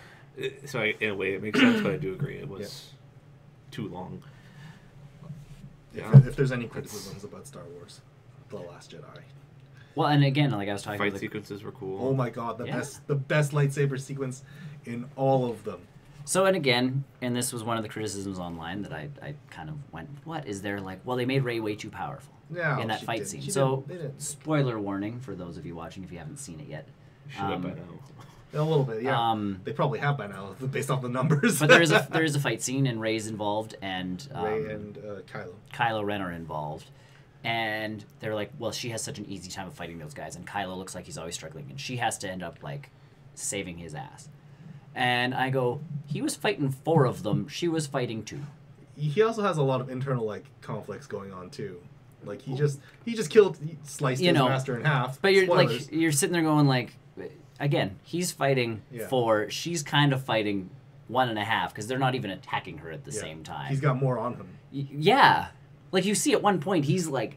So in a way, it makes sense, but I do agree it was too long. Yeah. If there's any criticisms about Star Wars, The Last Jedi. Well, and again, like I was talking Fight about. sequences were cool. Oh my God, Yeah. the best lightsaber sequence in all of them. So, and again, and this was one of the criticisms online that I kind of went, what is there like? Well, they made Rey way too powerful No, in that she fight didn't. scene. She So, didn't. They didn't. spoiler warning for those of you watching if you haven't seen it yet. Should have by now. A little bit, yeah. They probably have by now, based off the numbers. But there is a fight scene, and Rey's involved, and Rey and Kylo. Kylo Ren are involved. And they're like, well, she has such an easy time of fighting those guys, and Kylo looks like he's always struggling, and she has to end up like saving his ass. And I go, he was fighting 4 of them. She was fighting 2. He also has a lot of internal like conflicts going on too. Like he just sliced his master in half. But you're Spoilers. like you're sitting there going like, again, he's fighting 4. She's kind of fighting 1.5 because they're not even attacking her at the same time. He's got more on him. Yeah, like you see at one point he's like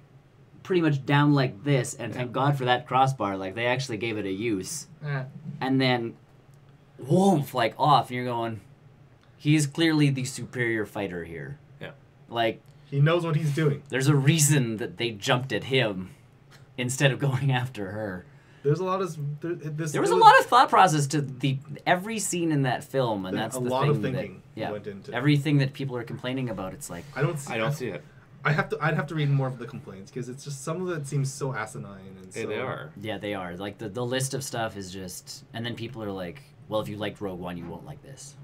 pretty much down like this, and thank God for that crossbar. Like they actually gave it a use, and then, woof, like off, and you're going, he's clearly the superior fighter here. Yeah. Like He knows what he's doing. there's a reason that they jumped at him instead of going after her. There's a lot of There was a lot of thought process to every scene in that film, and that's a the lot thing of thinking that went into everything that people are complaining about. It's like I don't see it. I'd have to read more of the complaints because it's just some of it seems so asinine and so. They are. yeah, they are like the list of stuff is just, and then people are like, well, if you liked Rogue One, you won't like this.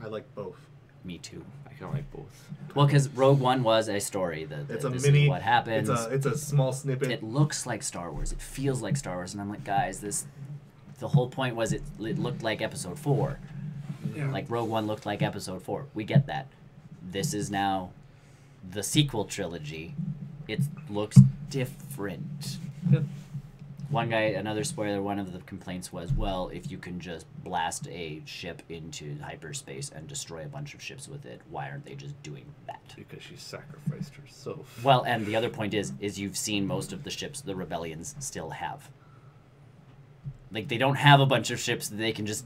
I like both. Me too. I kind of like both. Well, because Rogue One was a story. It's a this mini. is what happens. It's a small snippet. It looks like Star Wars. It feels like Star Wars, and I'm like, guys, the whole point was it looked like Episode 4. Yeah. Like Rogue One looked like Episode 4. We get that. This is now the sequel trilogy. It looks different. Yep. Another spoiler, one of the complaints was, well, if you can just blast a ship into hyperspace and destroy a bunch of ships with it, why aren't they just doing that? Because she sacrificed herself. Well, and the other point is you've seen most of the ships the rebellions still have. Like, they don't have a bunch of ships that they can just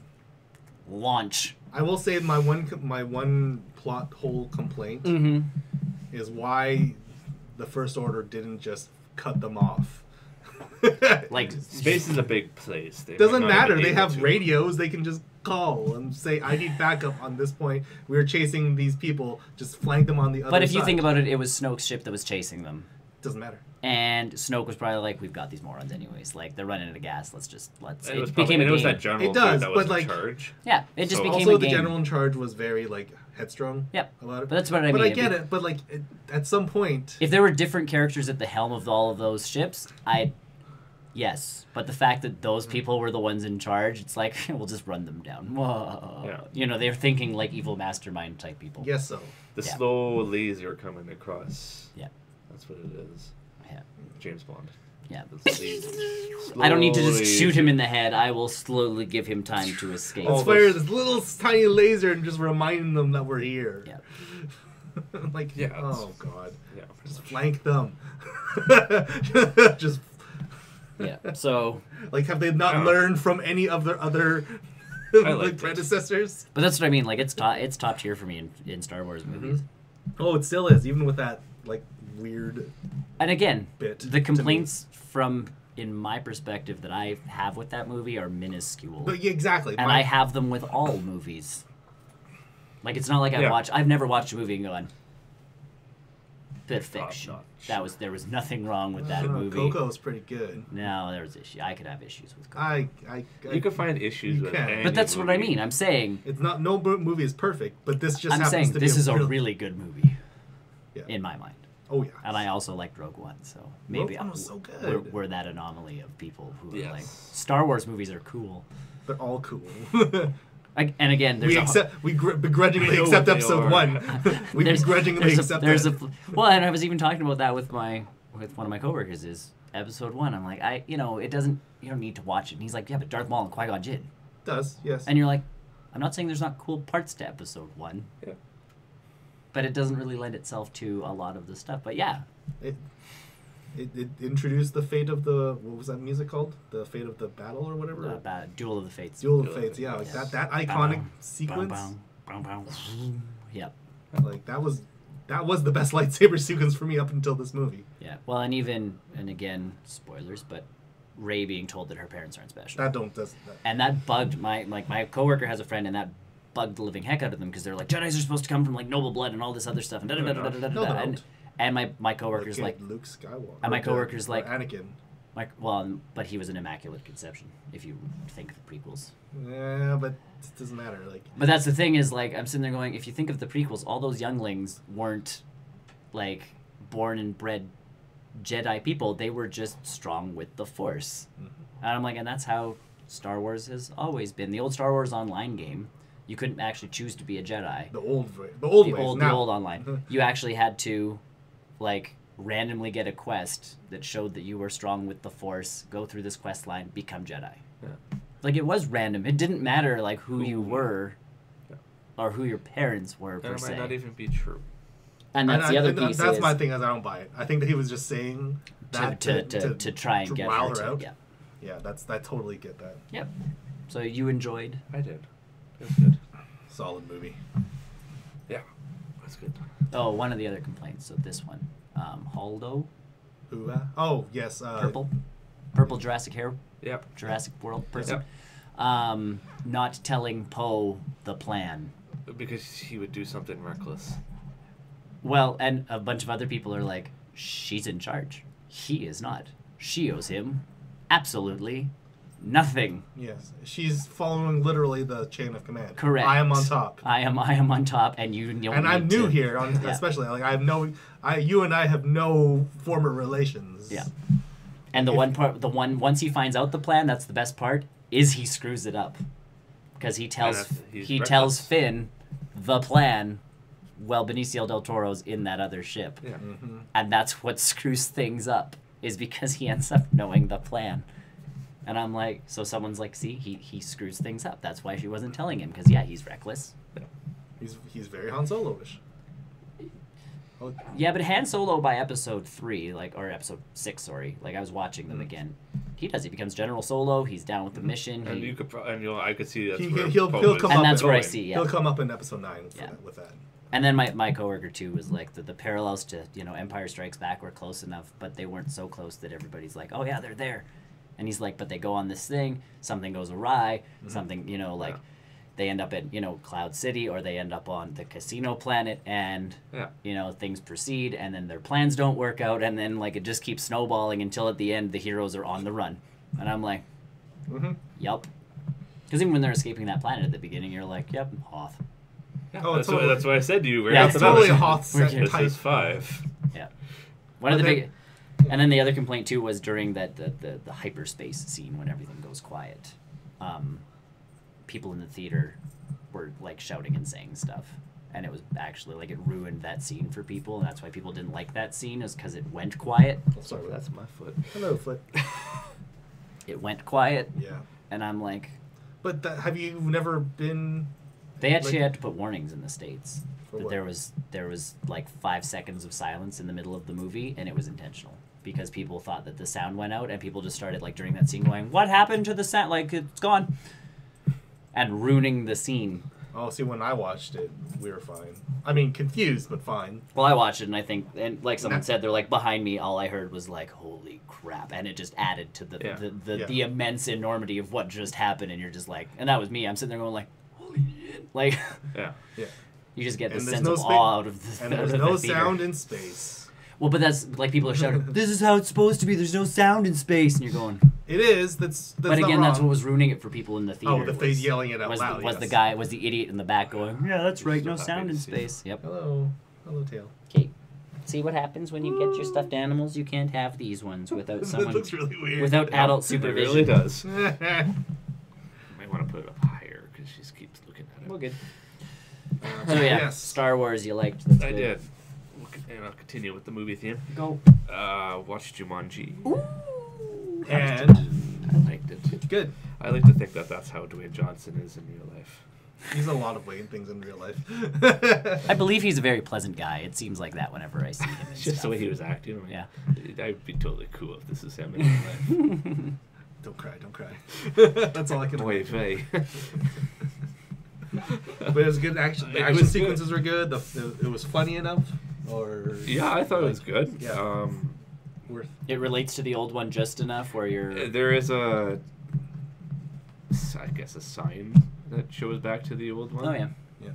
launch. I will say my one plot hole complaint is why the First Order didn't just cut them off. Like, space is a big place. They Doesn't might not matter. have been They able have to. radios. They can just call and say, "I need backup on this point. We're chasing these people. Just flank them on the other side." but if you think about it, it was Snoke's ship that was chasing them. doesn't matter. And Snoke was probably like, we've got these morons anyways. Like, they're running out of gas. Let's. It was became a it was game. that general It does, dude that was but, in like- charge. Yeah, it just So- became Also, a the game. general in charge was very headstrong. Yep. About it. But that's what I mean. But I get it. But at some point, If there were different characters at the helm of all of those ships, yes. But the fact that those people were the ones in charge, it's like, we'll just run them down. Whoa. Yeah. You know, they're thinking like evil mastermind type people. yes, so The Yeah. slow laser coming across. Yeah. That's what it is. Yeah. James Bond. Yeah. The laser. I don't need to just Slowly- shoot him in the head. I will slowly give him time to escape. let's Oh, fire those- this little tiny laser and just remind them that we're here. Yeah. Like, Yeah, oh god, Yeah, pretty just much. flank them. Just Yeah. So, like, have they not Yeah. learned from any of their other liked like it. predecessors? but that's what I mean. Like, it's top tier for me in Star Wars movies. Oh, it still is, even with that like weird And again, bit. the complaints from, in my perspective, that I have with that movie are minuscule. But yeah, exactly. And I have them with all movies. Like, it's not like Yeah. I've never watched a movie and gone, perfection. Top-notch. There was nothing wrong with that movie. Coco's pretty good. No, there was issue. I could have issues with Coco. I You can find issues You with can. any But that's what I movie. mean. I'm saying, It's not, no movie is perfect, but this just I'm happens saying to this be is a real- really good movie Yeah. in my mind. Oh yeah. And I also liked Rogue One, so maybe Rogue One was so we're, good. we're that anomaly of people who are Yes. like, Star Wars movies are cool. They're all cool. And again, there's we begrudgingly I know accept what they episode are. 1. We begrudgingly accept that. Well, and I was even talking about that with one of my coworkers. Is episode 1? I'm like, you don't need to watch it. And he's like, yeah, but Darth Maul and Qui-Gon Jinn. Does, yes. And you're like, I'm not saying there's not cool parts to episode 1. Yeah. But it doesn't really lend itself to a lot of the stuff. But yeah, It introduced the fate of the, what was that music called? The Fate of the Battle or whatever? Duel of the Fates. Duel of Duel of Fates, Fates, yeah. Like yes. that iconic Bow, sequence. bow, bow, bow. Yep. Like that was the best lightsaber sequence for me up until this movie. Yeah. Well, and again, spoilers, but Rey being told that her parents aren't special. That. And that bugged my coworker has a friend, and that bugged the living heck out of them because they're like, Jedis are supposed to come from like noble blood and all this other stuff and da da da da da da No, they da. don't. And my coworker's Like like, Luke Skywalker. and my Or coworker's like- Anakin. but he was an immaculate conception if you think of the prequels. Yeah, but it doesn't matter. Like, But that's the thing is, like, I'm sitting there going, if you think of the prequels, all those younglings weren't like born and bred Jedi people. They were just strong with the Force. And I'm like, and that's how Star Wars has always been. The old Star Wars Online game, you couldn't actually choose to be a Jedi. the old ways. The old online. You actually had to, like, randomly get a quest that showed that you were strong with the Force, go through this quest line, become Jedi. Yeah. Like, it was random. It didn't matter, like, who you were or who your parents were, per That se. might not even be true. And that's the other piece That's is my thing. Is I don't buy it. I think that he was just saying that to try and get rile her to, out. yeah. Yeah, I totally get that. Yep. So you enjoyed. I did. It was good. Solid movie. Yeah, that's good. Oh, one of the other complaints. So this one, Holdo, Who? Oh yes. purple Jurassic hair, Yep. Jurassic World person. Yep. Not telling Poe the plan. Because he would do something reckless. Well, and a bunch of other people are like, she's in charge. He is not. She owes him absolutely nothing. Yes, she's following literally the chain of command. Correct. I am on top. I am on top, and you don't And I'm need new to- here, Yeah. especially like you and I have no former relations. Yeah. And once he finds out the plan, that's the best part, is he screws it up. Because he tells he's tells reckless. Finn the plan while Benicio del Toro's in that other ship. Yeah. Mm-hmm. And that's what screws things up is because he ends up knowing the plan. And I'm like, so someone's like, see, he screws things up. That's why she wasn't telling him, because, yeah, he's reckless. He's very Han Solo-ish. Oh, Yeah, but Han Solo by episode 3, or episode 6, sorry, I was watching them again. He does. He becomes General Solo. He's down with the mission. And I could see that's where he'll come and up. that's in, where I see. Yeah. He'll come up in episode 9 with that. And then my coworker too was like the parallels to Empire Strikes Back were close enough, but they weren't so close that everybody's like, oh yeah, they're there. And he's like, but they go on this thing, something goes awry, something they end up at Cloud City, or they end up on the casino planet, and things proceed, and then their plans don't work out, and then it just keeps snowballing until at the end the heroes are on the run. And I'm like, yup. Because even when they're escaping that planet at the beginning, you're like, yep, Hoth. Yeah, that's what I said to you. It's totally a Hoth set This type. is 5. Yeah. One of the big... And then the other complaint too was during the hyperspace scene when everything goes quiet. People in the theater were shouting and saying stuff, and it was actually it ruined that scene for people, and that's why people didn't like that scene, is because it went quiet. Sorry, that's my foot. Hello, Foot. It went quiet. Yeah. And I'm like, but have you never been? They actually had to put warnings in the States that what? there was 5 seconds of silence in the middle of the movie, and it was intentional. Because people thought that the sound went out, and people just started during that scene going, "What happened to the sound? It's gone," and ruining the scene. Oh, see, when I watched it, we were fine. I mean, confused, but fine. Well, I watched it, and I think, and like someone said, they're behind me. All I heard was "Holy crap!" and it just added to the immense enormity of what just happened. And you're just and that was me. I'm sitting there going "Holy shit!" Yeah. You just get the And sense of awe out of the and there's no sound in space. Well, but that's people are shouting, "This is how it's supposed to be. There's no sound in space," and you're going. It is. That's But again, not that's wrong. what was ruining it for people in the theater. Oh, the face yelling it out loud. Was yes. the idiot in the back going, "Yeah, that's right. No So sound in happy to see space." Yep. Hello, Tail. Okay. See what happens when you get your stuffed animals? You can't have these ones without someone. That looks really weird. Without adult It supervision. really does. Might want to put it up higher because she just keeps looking at it. Well, good. So yeah, yes. Star Wars. You liked? That's I good. did. And I'll continue with the movie theme. Go. Watched Jumanji. Ooh. And I liked it. it's good. I like to think that that's how Dwayne Johnson is in real life. He's a lot of Wayne things in real life. I believe he's a very pleasant guy. It seems like that whenever I see him. It's just the way he was acting. I mean, Yeah. I'd be totally cool if this is him in real life. Don't cry. That's all I can Oy imagine. vey. But it was good action. The It action was sequences were good. It was funny enough. Or Yeah, I thought it was good. Yeah. Worth. It relates to the old one just enough where you're. There is I guess a sign that shows back to the old one. Oh yeah. Yeah.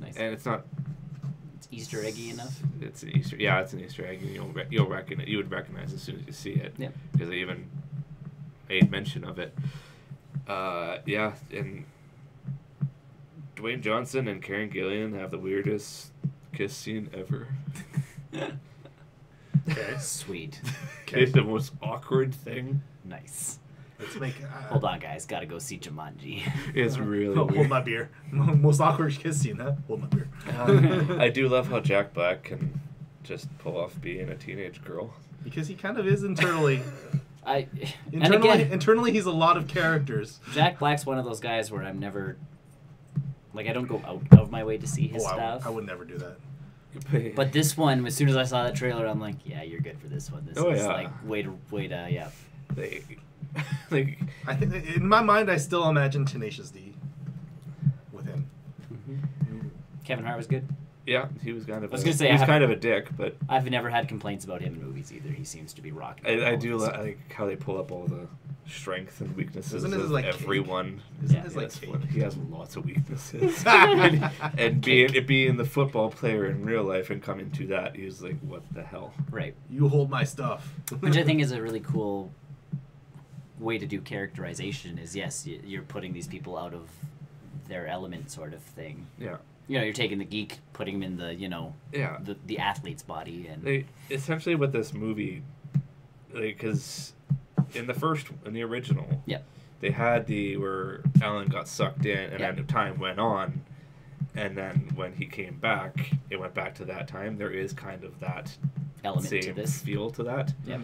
Nice. And it's not. It's Easter eggy enough. It's an Easter. Yeah, it's an Easter egg. And you'll recognize. You would recognize as soon as you see it. Yeah. Because they even made mention of it. Yeah, and Dwayne Johnson and Karen Gillian have the weirdest kiss scene ever. Okay. Sweet. It's the most awkward thing. Nice. Let's make. Hold on, guys. Gotta go see Jumanji. It's really Hold weird. my beer. Most awkward kiss scene, huh? Hold my beer. I do love how Jack Black can just pull off being a teenage girl. Because he kind of is internally. And Internally, again, internally, he's a lot of characters. Jack Black's one of those guys where I'm never. I don't go out of my way to see his stuff. I would never do that. But this one, as soon as I saw that trailer, I'm like, yeah, you're good for this one. This is way to, yeah. They, I think in my mind, I still imagine Tenacious D with him. Mm-hmm. Kevin Hart was good. yeah, he was kind of. I was gonna say, he was kind of a dick, but I've never had complaints about him in movies either. He seems to be rocking. I do like how they pull up all the strengths and weaknesses Isn't his, of like, everyone. Isn't Yeah, his Yes, cake? he has lots of weaknesses. and being the football player in real life and coming to that, he's like, what the hell? Right. You hold my stuff. Which I think is a really cool way to do characterization is, yes, you're putting these people out of their element sort of thing. Yeah. You're taking the geek, putting him in the, Yeah. the athlete's body. And They essentially with this movie, because in the original, yeah. they had where Alan got sucked in, and then time went on, and then when he came back, it went back to that time. There is kind of that element same to this. feel to that. Yep.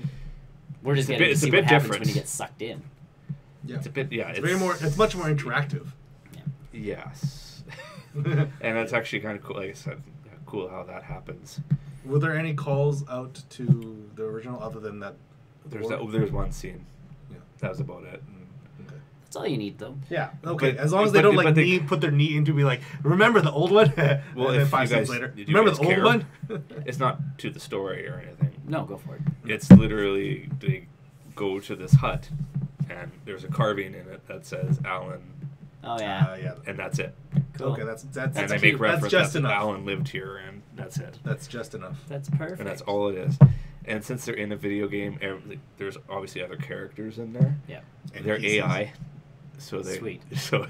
We're just It's a getting bit- to it's a see bit what happens different. when you get sucked in. Yeah. It's a bit, yeah. It's very more. It's much more interactive. Yes. And that's actually kind of cool. Like I said, cool how that happens. Were there any calls out to the original other than that? There's one scene. Yeah. That was about it. Okay. That's all you need, though. Yeah. Okay. But- as long as they but- don't but like they- put their knee into be like, remember the old one? Well, and then if 5 you seconds guys, later, did you remember guys the old care? one? It's not to the story or anything. No, go for it. It's literally they go to this hut, and there's a carving in it that says Alan, Oh, yeah. Yeah. and that's it. Cool. Okay. That's And they cute. make reference That's just that enough. Alan lived here, and that's it. That's just enough. That's perfect. And that's all it is. And since they're in a video game, there's obviously other characters in there. Yeah. And They're pieces. AI, so they Sweet. So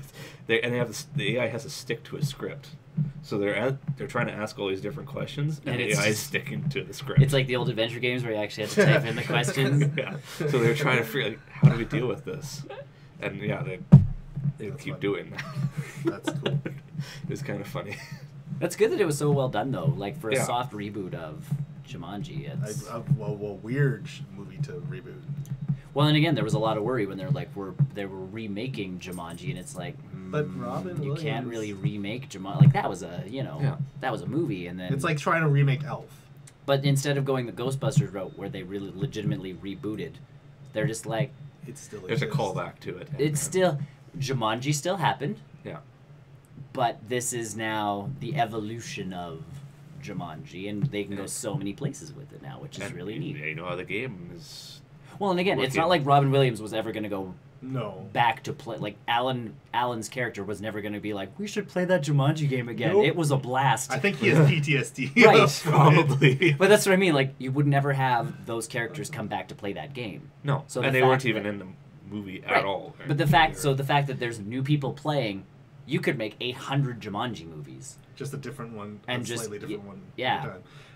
they have the AI has to stick to a script. So they're trying to ask all these different questions, and, And the it's AI is just- sticking to the script. It's like the old adventure games where you actually had to type in the questions. Yeah. So they're trying to figure, like, how do we deal with this? And yeah, they That's keep fun. doing that. That's cool. It's kind of funny. That's good that it was so well done, though. Like, for a Yeah. soft reboot of Jumanji, it's... Well, weird movie to reboot. Well, and again, there was a lot of worry when they were remaking Jumanji, and it's like, But Robin you can't Williams- really remake Jumanji. Like, that was a, Yeah. that was a movie, and then... It's like trying to remake Elf. But instead of going the Ghostbusters route, where they really legitimately rebooted, they're just like, It still There's a exists. callback to it. it's still... Jumanji still happened, Yeah. but this is now the evolution of Jumanji, and they can go so many places with it now, which is And really neat. You know how the game is. Well, and again, it's working. not like Robin Williams was ever going to go No. back to play. Like Alan's character was never going to be like, we should play that Jumanji game again. Nope. It was a blast. I think he has PTSD. Right. from it. Probably. But that's what I mean. Like, you would never have those characters come back to play that game. No. So and the they weren't fact even that- in the movie Right. at all. But the fact that there's new people playing, you could make 800 Jumanji movies. Just a different one, And a just- slightly different one. yeah.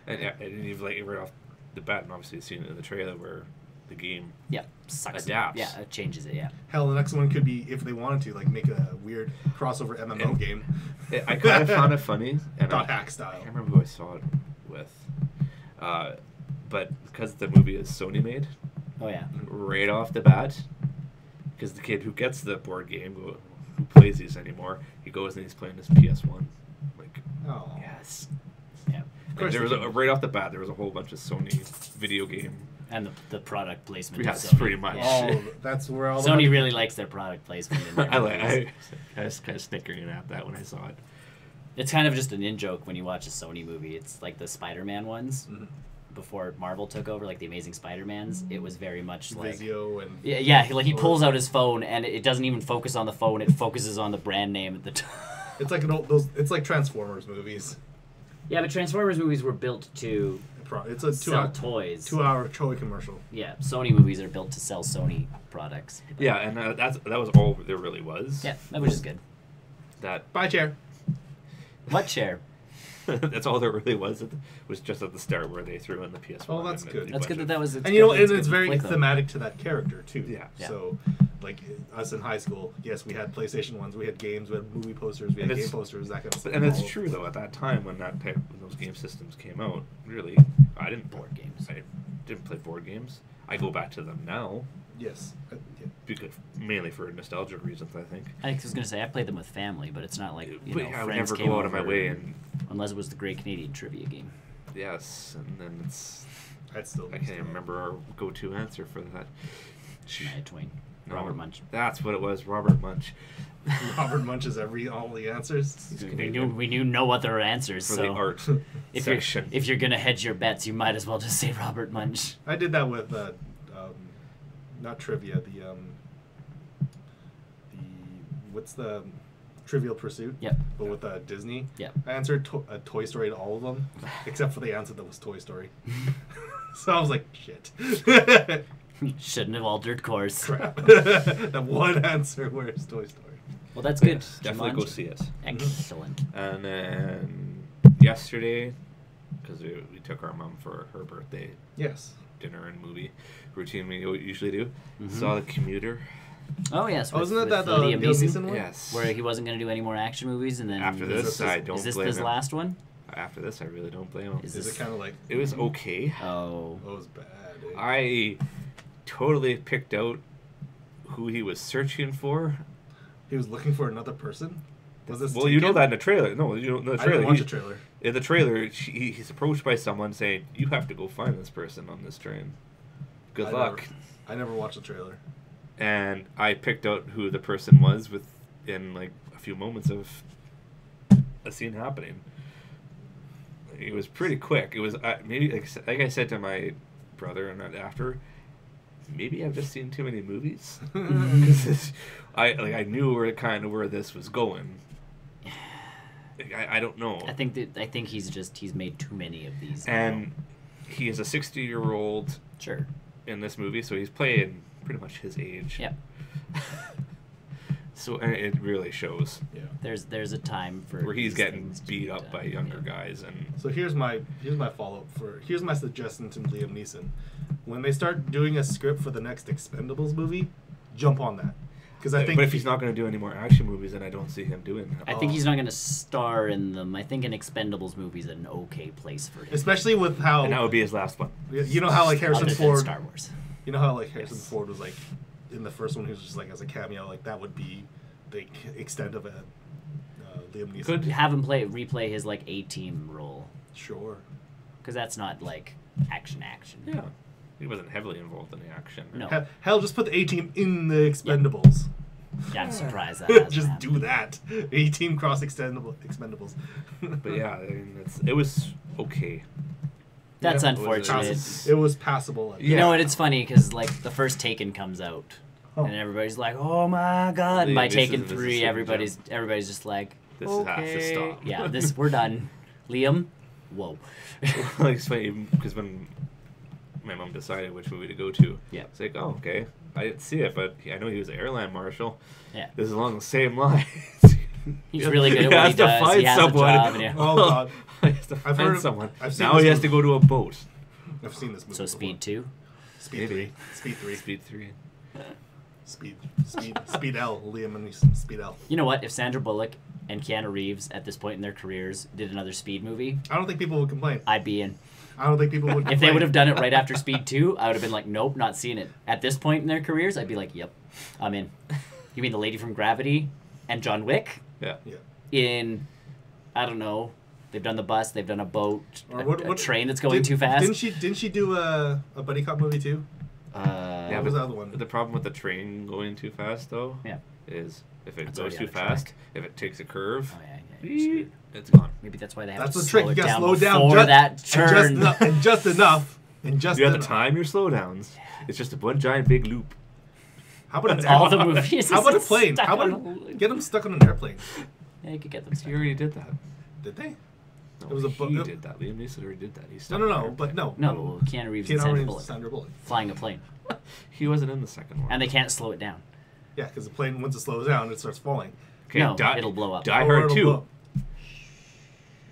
every time. And you've like right off the bat, and obviously seen it in the trailer where the game. Yeah, sucks. Adapts. Yeah, it changes it. Yeah. Hell, the next one could be if they wanted to, like, make a weird crossover MMO And- game. I kind of found it funny, and Dot I hack style. can't remember who I saw it with, but because the movie is Sony made, Oh yeah. right off the bat, because the kid who gets the board game, who plays these anymore, he goes and he's playing his PS1. Like, Oh. yes. Yeah. And there was right off the bat, there was a whole bunch of Sony video game. And the product placement. of Yes, Sony. pretty much. Yeah. Oh, that's where all the Sony money- really likes their product placement in their movies. I was kind of snickering at that when I saw it. It's kind of just an in-joke when you watch a Sony movie. It's like the Spider-Man ones Mhm. before Marvel took over, like the Amazing Spider-Mans. It was very much like... Vizio and Yeah, he pulls out his phone, and it doesn't even focus on the phone. It focuses on the brand name at the top. it's like it's like Transformers movies. Yeah, but Transformers movies were built to It's a sell toys. 2-hour toy commercial. Yeah, Sony movies are built to sell Sony products. Yeah, and that was all there really was. Yeah, that was just good. That Bye, chair. What chair? that's all there really was. It was just at the start where they threw in the PS1. Oh, that's and good. the That's good bunch that of- was. And you know, it's and it's good very with them. thematic to that character too. Yeah. Yeah. So, like us in high school, yes, we had PlayStation ones, we had games, we had movie posters, we And had it's- game posters, that kind of stuff. And it's All- true though. At that time, when when those game systems came out, really, I didn't Board games. I didn't play board games. I go back to them now Yes. Yeah. because mainly for nostalgic reasons. I think. I was gonna say I played them with family, but it's not like But know, I would friends never came go out of my over, way and unless it was the Great Canadian Trivia Game. yes, and then it's I'd still. I can't even remember our go-to answer for that. Shania Twain, No, Robert Munch. That's what it was, Robert Munch. Robert Munches all the answers. He's We Canadian. knew no other answers. For so the art if section. if you're gonna hedge your bets, you might as well just say Robert Munch. I did that with not trivia. The what's the Trivial Pursuit? Yep. But with Disney. Yep. I answered Toy Story to all of them, except for the answer that was Toy Story. So I was like, shit. Shouldn't have altered course. Crap. The one answer where it's Toy Story. Well, that's good. Yes, definitely go Jumanji. see it. Excellent. And then yesterday, because we took our mom for her birthday Yes. dinner and movie routine we usually do, Mhm. saw The Commuter. Oh yes. Oh, with- isn't that with the Liam Liam Neeson? Neeson one? Yes. Where he wasn't going to do any more action movies, and then After Is this, this- I don't is this blame his him. last one? After this, I really don't blame him. Is Is this it kind of like It was okay. Oh, it was bad? Eh? totally picked out who he was searching for. He was looking for another person. Was this? Well, you know that in the trailer. No, you know in the I trailer. didn't watch the trailer. In the trailer, he's approached by someone saying, "You have to go find this person on this train. Good luck." I never watched the trailer. And I picked out who the person was within like a few moments of a scene happening. It was pretty quick. It was maybe like I said to my brother and after, maybe I've just seen too many movies. I knew where this was going. I don't know. I think he's made too many of these. And he is a 60-year-old. Sure. In this movie, so he's playing pretty much his age. Yeah. So and it really shows. Yeah. There's a time for where he's these getting things to beat be up done. by younger guys, and So here's my follow-up here's my suggestion to Liam Neeson. When they start doing a script for the next Expendables movie, jump on that. Because I think but if he's not going to do any more action movies, then I don't see him doing that. I think he's not going to star in them. I think an Expendables movie is an okay place for him. especially with how And that would be his last one. you know how like Harrison Other than Ford Star Wars. You know how like Harrison Yes. Ford was like in the first one he was just like as a cameo, like that would be the extent of a Liam Neeson. Could Have him replay his like A-Team role, Sure. because that's not like action. Yeah, he wasn't heavily involved in the action. No. Hell, just put the A-Team in the Expendables. Yeah, I'm surprised that hasn't Just happened. do that. A-Team cross Expendables. But yeah, I mean, it was okay. That's Yeah. unfortunate. It was passable. You know what? It's funny because like the first Taken comes out, and everybody's like, "Oh my god!" And by This Taken is the 3, same everybody's just like, This "Okay, has to stop." yeah, we're done." Liam, whoa. Like it's funny because when my mom decided which movie to go to, Yeah. it's like, oh, okay, I didn't see it, but I know he was an airline marshal. Yeah. This is along the same lines. He's really good at what he does. He has a job, and yeah. Oh, God. He has to I've find heard- someone. I've seen Now this he has movie. to go to a boat. I've seen this movie. So before. Speed 2. Speed Maybe. 3. Speed 3. Speed 3. Speed L. Liam Neeson. Speed L. You know what? If Sandra Bullock and Keanu Reeves at this point in their careers did another Speed movie, I don't think people would complain. I'd be in. I don't think people would complain. If they would have done it right after Speed 2, I would have been like, nope, not seeing it. At this point in their careers, I'd be like, yep, I'm in. You mean the lady from Gravity and John Wick? Yeah. Yeah. In, I don't know, they've done the bus, they've done a boat, Or a train that's going too fast. Didn't she do a buddy cop movie too? Yeah, What was but the other one? the problem with the train going too fast, though, Yeah. is if it That's goes already too on the fast, track. if it takes a curve, Oh, yeah, you're screwed. it's gone. Maybe that's why they have That's to the slow trick. it You gotta down slow down before just, that turn. and just enough. And just You have to enough. time your slowdowns. It's just one giant big loop. How about an All the airplane? movies. How about a plane? stuck How on about get them stuck on an airplane? Yeah, you could get them You stuck. already did that. Did they? No, It was a he bu- did that. Liam Neeson already did that. He No, stuck no, on no. an But no. No, well, Keanu Reeves and Keanu Sandra Reeves and Bullock Sandra Bullock. flying a plane. airplane. He wasn't in the second one. And they can't slow it down. Yeah, because the plane once it slows down, it starts falling. Okay, No, it'll blow up. Die Or Hard it'll 2. blow up.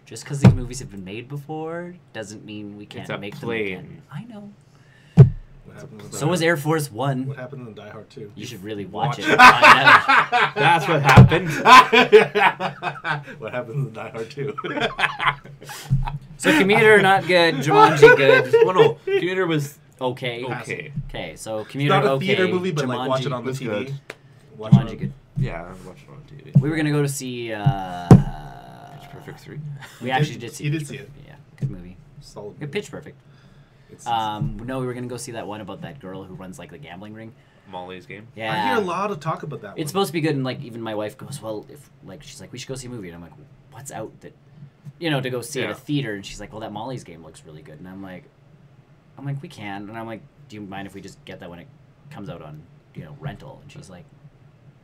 Just because these movies have been made before doesn't mean we can't a make plane. them again. I know. What happens in So Die was Hard- Air Force One. What happened in Die Hard 2? You should really watch it. Watch and find out. That's what happened. What happens in Die Hard 2? So Commuter not good, Jumanji good. Well, no, Commuter was Okay. okay. Okay, so It's Commuter not a okay. theater movie, but like watch Jumanji it on the was TV. good. Watch it Jumanji on- good. Yeah, I watched it on TV. We were gonna go to see. Pitch Perfect 3. We actually did see. You did Pitch see Perfect. Yeah, good movie. Solid. Good Pitch Perfect. It's- No, we were gonna go see that one about that girl who runs like the gambling ring. Molly's Game. Yeah. I hear a lot of talk about that one. It's supposed to be good, and like even my wife goes, well, if like she's like, we should go see a movie, and I'm like, what's out that, to go see at a Yeah. theater, and she's like, well, that Molly's Game looks really good, and I'm like, we can, and I'm like, do you mind if we just get that when it comes out on rental? And she's like,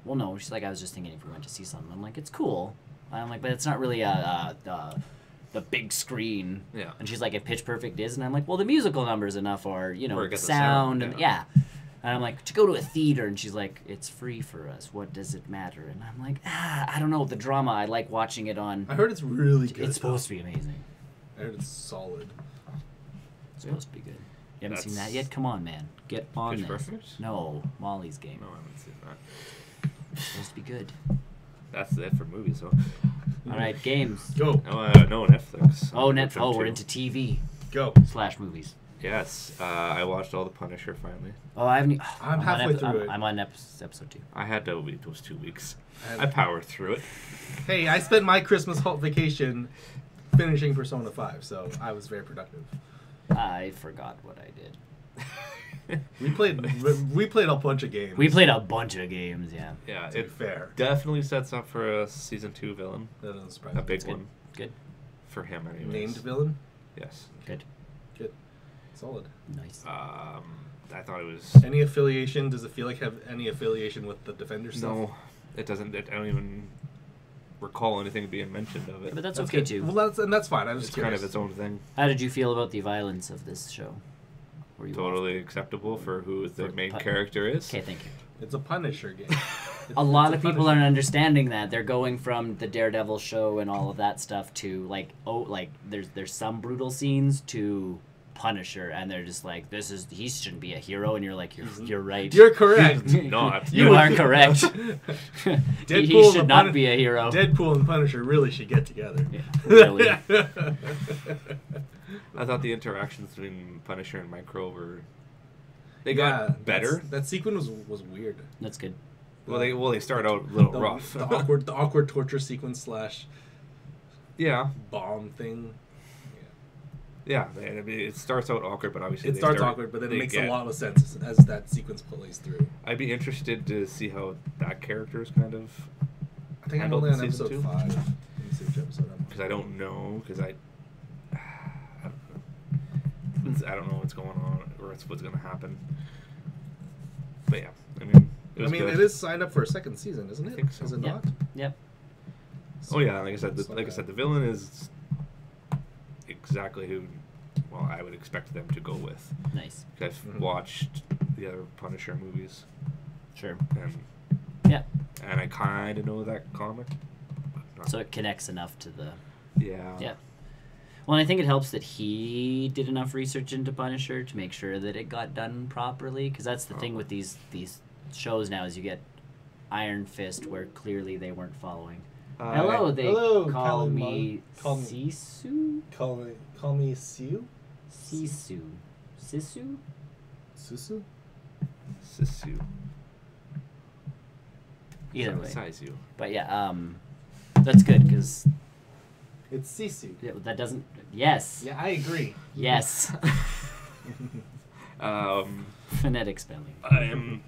well, no, she's like, I was just thinking if we went to see something. I'm like, it's cool. I'm like, but it's not really the big screen. Yeah. And she's like, if Pitch Perfect is, and I'm like, well, the musical number's enough, or Where it the gets the sound, sound, and yeah. yeah. And I'm like, to go to a theater, and she's like, it's free for us. What does it matter? And I'm like, I don't know. The drama, I like watching it on. I heard it's really good. It's supposed to be amazing. I heard it's solid. It's supposed to be good. You haven't seen that That's- yet? Come on, man. Get on Pitch this. Perfect? No, Molly's Game. No, I haven't seen that. It's supposed to be good. That's it for movies, though. All right, games. Go. No, Netflix. Oh, I'll jump we're to- into TV Go. / movies. Yes, I watched all the Punisher finally. Oh, I haven't. I'm halfway through it. I'm on episode 2. I had to wait those 2 weeks. I powered through it. Hey, I spent my Christmas vacation finishing Persona 5, so I was very productive. I forgot what I did. We played a bunch of games. We played a bunch of games, yeah. Yeah, To be it fair. definitely sets up for a season 2 villain. That doesn't surprise A me. big Good. one Good. for him, anyways. Named villain? Yes. Good. Good. Solid. Nice. I thought it was. Any affiliation? Does it feel like have any affiliation with the Defender stuff? No, it doesn't. I don't even recall anything being mentioned of it. But that's okay good. too. Well, that's fine. I was It's just kind curious. of its own thing. How did you feel about the violence of this show? Were you Totally acceptable for who the For main pu- character is. Okay, thank you. It's a Punisher game. A lot of people aren't understanding that. They're going from the Daredevil show and all of that stuff to like, oh, like there's some brutal scenes to Punisher, and they're just like, he shouldn't be a hero, and you're like, you're right. You're correct. Not. You are correct. Deadpool he and should not be a hero. Deadpool and Punisher really should get together. Yeah, really. I thought the interactions between Punisher and Micro were. They Yeah, got better. That sequence was weird. That's good. Well, they start out a little The, rough. the awkward torture sequence / Yeah. bomb thing. Yeah. I mean, it starts out awkward, but obviously It they starts start- awkward, but then it they makes get- a lot of sense as that sequence plays through. I'd be interested to see how that character is kind of. I think I'm Handled only on in season episode 2? 5. Let me see which episode I'm on. Because I don't know. Because I don't know what's going on or what's going to happen. But yeah, I mean, good. it is signed up for a second season, isn't it? I think so. Is it Yep. not? Yep. Oh yeah, like I said, It's not bad. the villain is exactly who, well, I would expect them to go with. Nice. I've Mhm. watched the other Punisher movies, Sure. and Yeah. I kind of know that comic. So it connects enough to the. Yeah. Yeah. Well, and I think it helps that he did enough research into Punisher to make sure that it got done properly. Because that's the thing with these shows now is you get Iron Fist where clearly they weren't following. Hello, they Hello, call Callan me Call me- Sisu? Call me Siu? Sisu. Sisu? Susu? Sisu. Either way. Size you. But yeah, that's good because It's Sisu. that doesn't. Yes. Yeah, I agree. Yes. Phonetic spelling. I am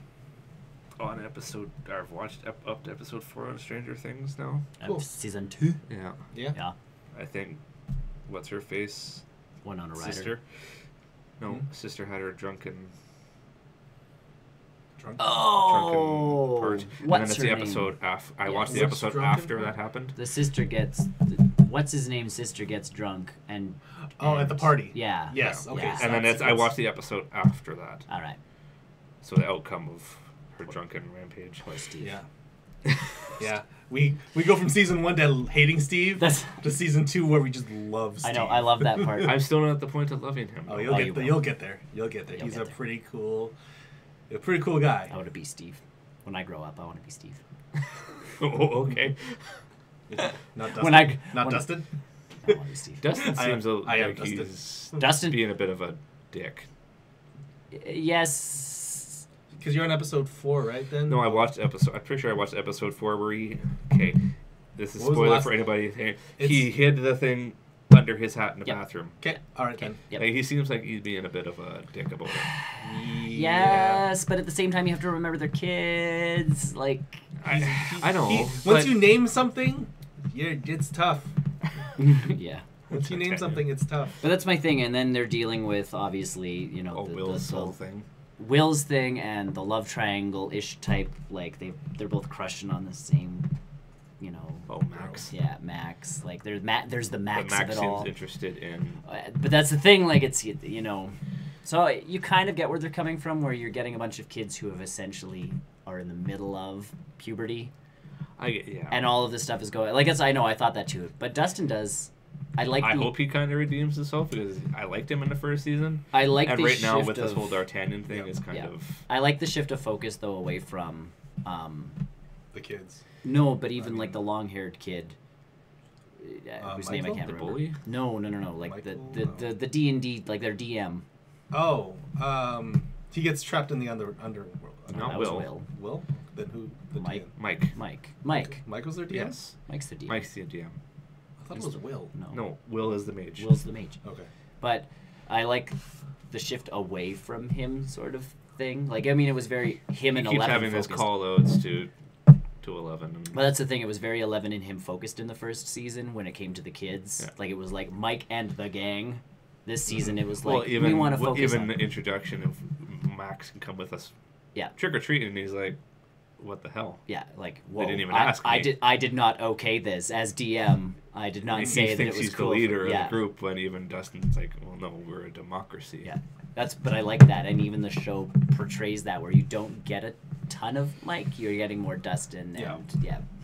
on episode. I've watched up to episode 4 on Stranger Things now. Cool. Season 2. Yeah. Yeah. Yeah. I think. What's her face? One on a rider. Sister. No, Hmm? sister had her drunken Drunk. Oh. part. And What's then it's her the name? episode I Yes. watched the Which episode drunken after part? that happened. The sister gets. What's his name? Sister gets drunk and. Oh, at the party. Yeah. Yes. Yeah. Okay. Yeah. so And then that's- I watched the episode after that. All right. So the outcome of her drunken rampage. Poor Steve. Yeah. Yeah. We go from season 1 to hating Steve That's. to season 2 where we just love Steve. I know. I love that part. I'm still not at the point of loving him. Oh, though. you'll you get there. will. You'll get there. You'll get there. You'll He's get a there. pretty cool guy. I want to be Steve. When I grow up, I want to be Steve. Oh, okay. Not Dustin. When I- Not when- Dustin. I want to be Steve. Dustin I seems am like Dustin. he's Dustin. being a bit of a dick. Yes. Because you're on episode 4, right? Then. No, I'm pretty sure I watched episode 4 where he. Okay, this is What was the spoiler last for thing? anybody. He It's- hid the thing under his hat in the Yep. bathroom. Okay. All right Okay. then. Yep. Like, he seems like he's being a bit of a dick about it. Yes, but at the same time, you have to remember their kids. Like. I know. Once but you name something, it's tough. Yeah. Once you name Continue. something, it's tough. But that's my thing, and then they're dealing with obviously, you know, Will's whole thing. Will's thing and the love triangle-ish type. Like they're both crushing on the same, you know. Oh, Max. Yeah, Max. Like there's the But Max, Max of it all. seems interested in. But that's the thing. Like it's you know, so you kind of get where they're coming from, where you're getting a bunch of kids who have essentially are in the middle of puberty, Yeah. and all of this stuff is going. Like I know I thought that too, but Dustin does. I like. I the, hope he kind of redeems himself because I liked him in the first season. I like And the right now shift with this of- whole D'Artagnan thing Yeah. is kind Yeah. of. I like the shift of focus though away from. The kids. No, but even like the long-haired kid, whose name I Michael? can't The remember. bully? No. Like Michael? the D&D, like their DM. Oh, he gets trapped in the underworld. No, that was Will. Will. Will? Then who? The Mike. DM? Mike. Mike. Mike was their DM? Yes. Mike's the DM. Mike's the DM. I thought it was Will. No, Will is the mage. Will's the mage. Okay. But I like the shift away from him sort of thing. Like, I mean, it was very him He and keeps 11 having his focused. call outs to 11. And But that's the thing. It was very 11 and him focused in the first season when it came to the kids. Yeah. Like, it was like Mike and the gang. This season, it was well, like, even we want to focus even on... the introduction of Max can come with us. Yeah. Trick or treat, and he's like, "What the hell?" Yeah, like, whoa. didn't even ask me. I did not okay this as DM. I did not He say that it thinks was he's cool. the leader yeah. of the group, when even Dustin's like, "Well, no, we're a democracy." Yeah, but I like that, and even the show portrays that where you don't get a ton of Mike, you're getting more Dustin, and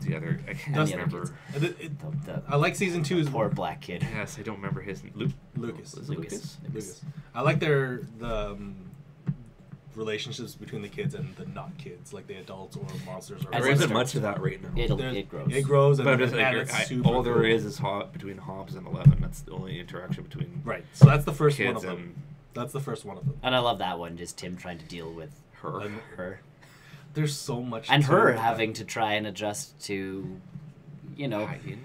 The other, I can't And the other remember. kids. The I like season 2's poor black kid. Yes, I don't remember his name. Lucas. Was it Lucas? Lucas. I like the relationships between the kids and the not kids, like the adults or monsters. Or As There it isn't starts much of that right now. It grows. It grows, and, But I'm just and like, it's super all there cool. is between Hobbs and 11. That's the only interaction between Right. So that's the first one kids of them. and That's the first one of them. And I love that one, just Tim trying to deal with her. And her. there's so much. And to her it. having to try and adjust to, you know, Hiding.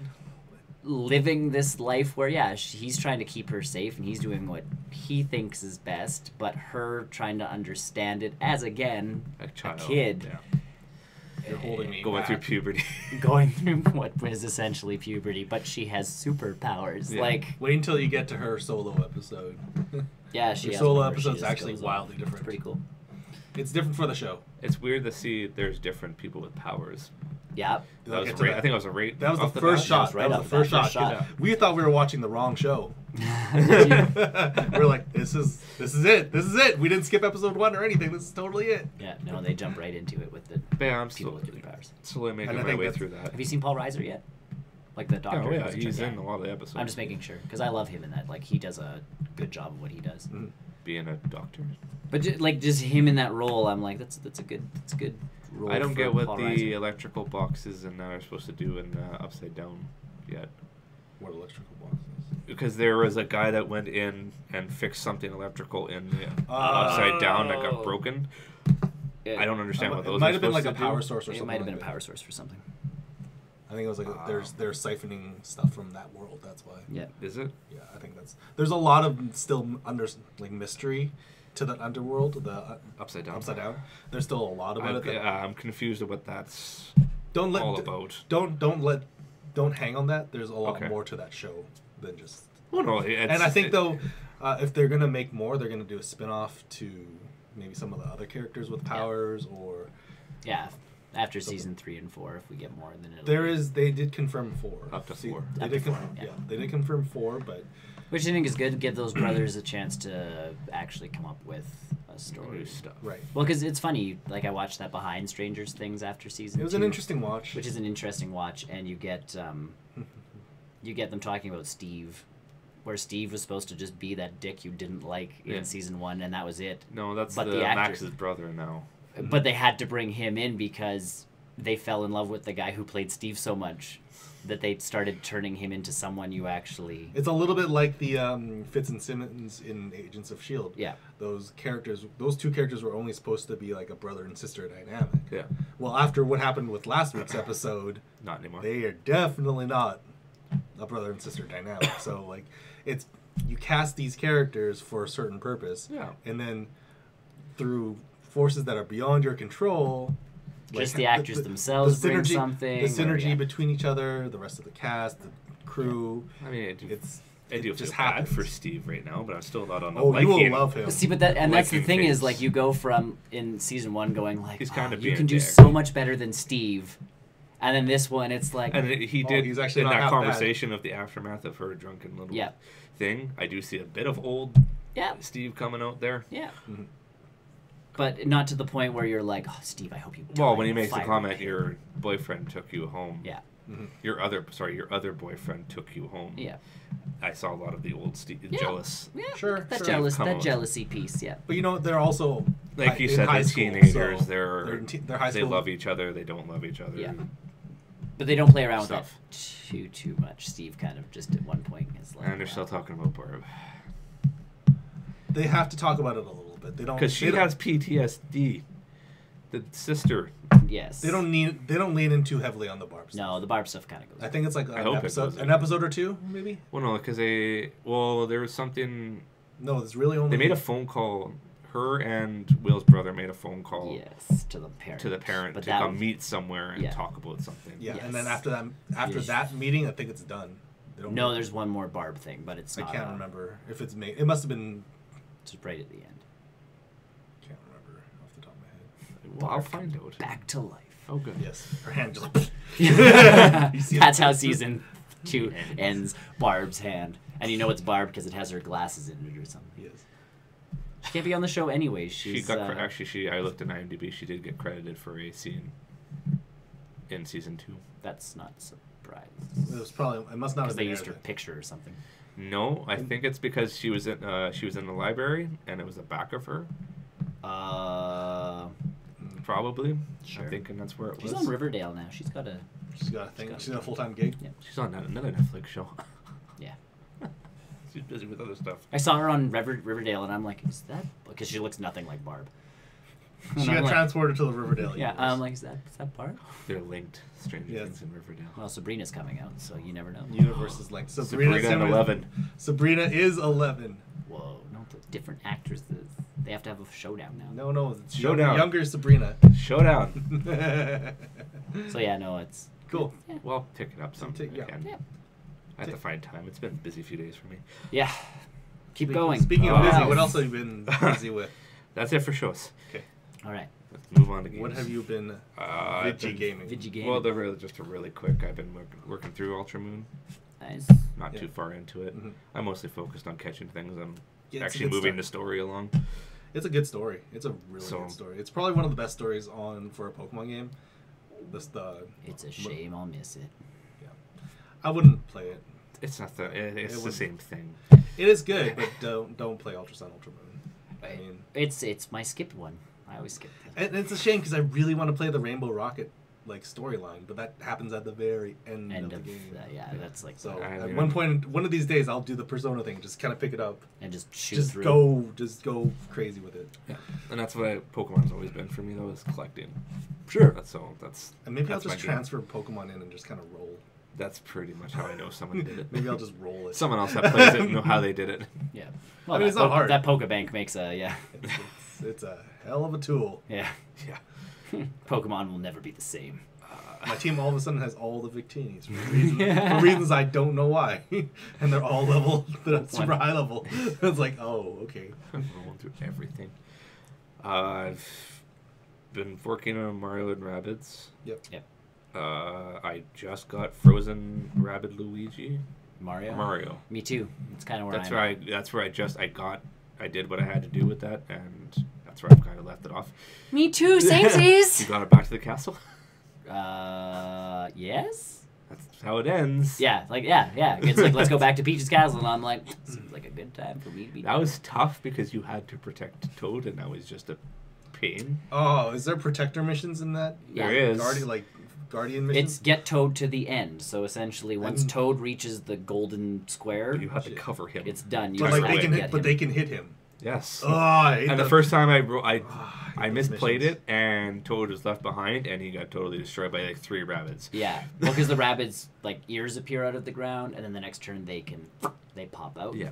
living this life where, yeah, he's trying to keep her safe and he's doing what he thinks is best, but her trying to understand it as, again, A child. kid. Yeah. You're holding me Going back. through puberty. going through what was essentially puberty, but she has superpowers. Yeah. Like, Wait until you get to her solo episode. yeah, she Her has solo one where she episode's just actually goes on. wildly different. It's pretty cool. It's different for the show. It's weird to see there's different people with powers. Yeah. That was Get a to rate. that. I think it was a rate. That was the off first bat. shot. That's right that off was the the first bat, shot. first shot. We thought we were watching the wrong show. Did you? We're like, this is it. This is it. We didn't skip episode 1 or anything. This is totally it. Yeah, no, they jump right into it with the But yeah, I'm people still with superpowers. slowly making And I my think way that's- through that. Have you seen Paul Reiser yet? Like the doctor? Oh who yeah, was he's yeah. in a lot of the episodes. I'm just making sure because I love him in that. Like he does a good job of what he does. Mhm. being a doctor. But just him in that role, I'm like that's a good role. I don't for get what Paul the Reiser. electrical boxes and that are supposed to do in Upside Down yet. What electrical boxes? Because there was a guy that went in and fixed something electrical in the Upside Down that got broken. I don't understand what those It might are have been like supposed a to do. power source or It something. might have been a like power that. source for something. I think it was like they're siphoning stuff from that world. That's why. Yeah. Is it? Yeah, I think there's a lot of still mystery to that underworld, the Upside Down. Upside Down. There's still a lot about it. That I'm confused of what that's don't all about. Don't hang on that. There's a lot Okay. more to that show than just. Well, no, And I think though, if they're gonna make more, they're gonna do a spin-off to maybe some of the other characters with powers or. Yeah. After season 3 and 4, if we get more, then it'll. They did confirm 4. Up to 4. They Up did to 4, confirm, yeah. they did confirm 4, but Which I think is good. Give those brothers a chance to actually come up with a story. New stuff. right. Well, because it's funny. Like I watched that Behind Strangers Things after season. It was 2, an interesting watch. which is an interesting watch, and you get them talking about Steve, where Steve was supposed to just be that dick you didn't like Yeah. in season 1, and that was it. No, that's But the the actor- Max's brother now. But they had to bring him in because they fell in love with the guy who played Steve so much that they started turning him into someone you actually. It's a little bit like the Fitz and Simmons in Agents of S.H.I.E.L.D. Yeah. Those two characters were only supposed to be like a brother and sister dynamic. Yeah. Well, after what happened with last week's episode, Not anymore. they are definitely not a brother and sister dynamic. So, like, it's you cast these characters for a certain purpose. Yeah. And then through forces that are beyond your control. Just the actors themselves bring something, The synergy or, yeah. between each other, the rest of the cast, the crew. I mean, It I do just feel bad happens. for Steve right now, but I'm still not on the Oh, you will liking. love him. See, but that's the Liking thing is, things. like, you go from in season 1 going like, He's kinda you being can a do dick. so much better than Steve, and then this one, it's like, And he Oh, did he's actually in not that half bad. conversation of the aftermath of her drunken little Yeah. thing. I do see a bit of old yeah, Steve coming out there. yeah. Mhm. But not to the point where you're like, oh, Steve, I hope you. Well, die when he in a makes the fiery comment, pit." your boyfriend took you home. Yeah, Mhm. Your other boyfriend took you home. yeah, I saw a lot of the old Steve Yeah. jealous. yeah. Sure, that sure. Come on. jealousy piece. Yeah, But you know, they're also Like you in said, high they're school, teenagers. so they're they're high they school. love each other. They don't love each other. Yeah. but they don't play around Stuff. with that too much. Steve kind of just at one point is like, And they're still talking about Barb. They have to talk about it a little bit. They don't Because she they don't- has PTSD. The sister. Yes. They don't lean in too heavily on the Barb stuff. No, the Barb stuff kind of goes. I think it's like I hope it an doesn't. episode or two, maybe. Well, no, because there was something. No, it's really only. They made a phone call. Her and Will's brother made a phone call Yes, to the parent. to come meet somewhere and talk about something. Yeah, Yes. and then after that meeting, I think it's done. They don't No, there's one more Barb thing, but it's I not. can't remember if it's made. It must have been. Just right at the end. Can't remember off the top of my head. Well, I'll find out. Back to life. Oh, good. Yes, her hand just. That's how season 2 ends. Barb's hand, and you know it's Barb because it has her glasses in it or something. Yes. She can't be on the show anyway. She got actually. I looked at IMDb. She did get credited for a scene in season 2. That's not surprising. It was probably. It must not Because have they been used her aired picture or something. No, I think it's because she was in the library and it was the back of her. Probably. Sure. I'm thinking that's where it She's was. on Riverdale now. She's got a. She's got a thing. She's got a full-time gig. Yeah. She's on another Netflix show. Yeah. She's busy with other stuff. I saw her on Riverdale, and I'm like, is that? Because she looks nothing like Barb. She got transported to the Riverdale. Yeah, universe. I'm like, is that Barb? They're linked. Stranger Yes. Things in Riverdale. Well, Sabrina's coming out, so you never know. Universe is like Sabrina and 11. Sabrina is 11. Whoa, no, the different actresses. They have to have a showdown now. No, it's Showdown. younger Sabrina. Showdown. So yeah, no, it's Cool. Yeah. Well, pick it up sometime. Yeah. Again. Yeah. I have to find time. It's been a busy few days for me. Yeah. Keep going. Speaking of Oh, busy, wow. what else have you been busy with? That's it for shows. Okay. All right. Let's move on to games. What have you been I've been- gaming? Vigi game. Well, just a really quick. I've been working through Ultra Moon. Nice. Not Yeah. too far into it. Mhm. I'm mostly focused on catching things. I'm Yeah, it's a actually good moving story. the story along. It's a good story. It's a really So- good story. It's probably one of the best stories on for a Pokemon game. It's a shame I'll miss it. I wouldn't play it. It's not the. It's the would- same thing. It is good, but don't play Ultra Sun, Ultra Moon. I mean, It's my skipped one. I always skip that. and it's a shame because I really want to play the Rainbow Rocket like storyline, but that happens at the very end of the game. Yeah, that's like So I at mean, one point, one of these days, I'll do the Persona thing. Just kind of pick it up. and just shoot Just through. go crazy with it. Yeah, and that's what Pokemon's always been for me though, is collecting. Sure. That's all. That's And maybe that's I'll just my game. transfer Pokemon in and just kind of roll. That's pretty much how I know someone did it. Maybe I'll just roll it. Someone else that plays it know how they did it. Yeah. I mean, it's not hard. That Pokebank makes a It's a hell of a tool. yeah. Yeah. Pokemon will never be the same. My team all of a sudden has all the Victinis for reasons I don't know why, and they're all level. They're super high level. It's like, oh, okay. I'm rolling through everything. I've been working on Mario and Rabbids. Yep. I just got Frozen Rabbid Luigi. Mario. Me too. It's kind of where That's I'm where at. that's where I did what I had to do with that, and that's where I've kind of left it off. Me too. You Samesies. got it back to the castle. Yes. That's how it ends. Yeah. It's like let's go back to Peach's Castle, and I'm like, seems like a good time for me to be. That was tough because you had to protect Toad, and that was just a pain. Oh, is there protector missions in that? Yeah. There is. Guardian missions. It's get Toad to the end. So essentially, once And- Toad reaches the golden square, You have to cover him. it's done. You but just like have they to can get but him. they can hit him. Yes. Oh, I hate And the that. first time I hate those misplayed missions. it, and Toad was left behind, and he got totally destroyed by like 3 rabbits. Yeah, well, because the rabbits like ears appear out of the ground, and then the next turn they pop out. Yeah.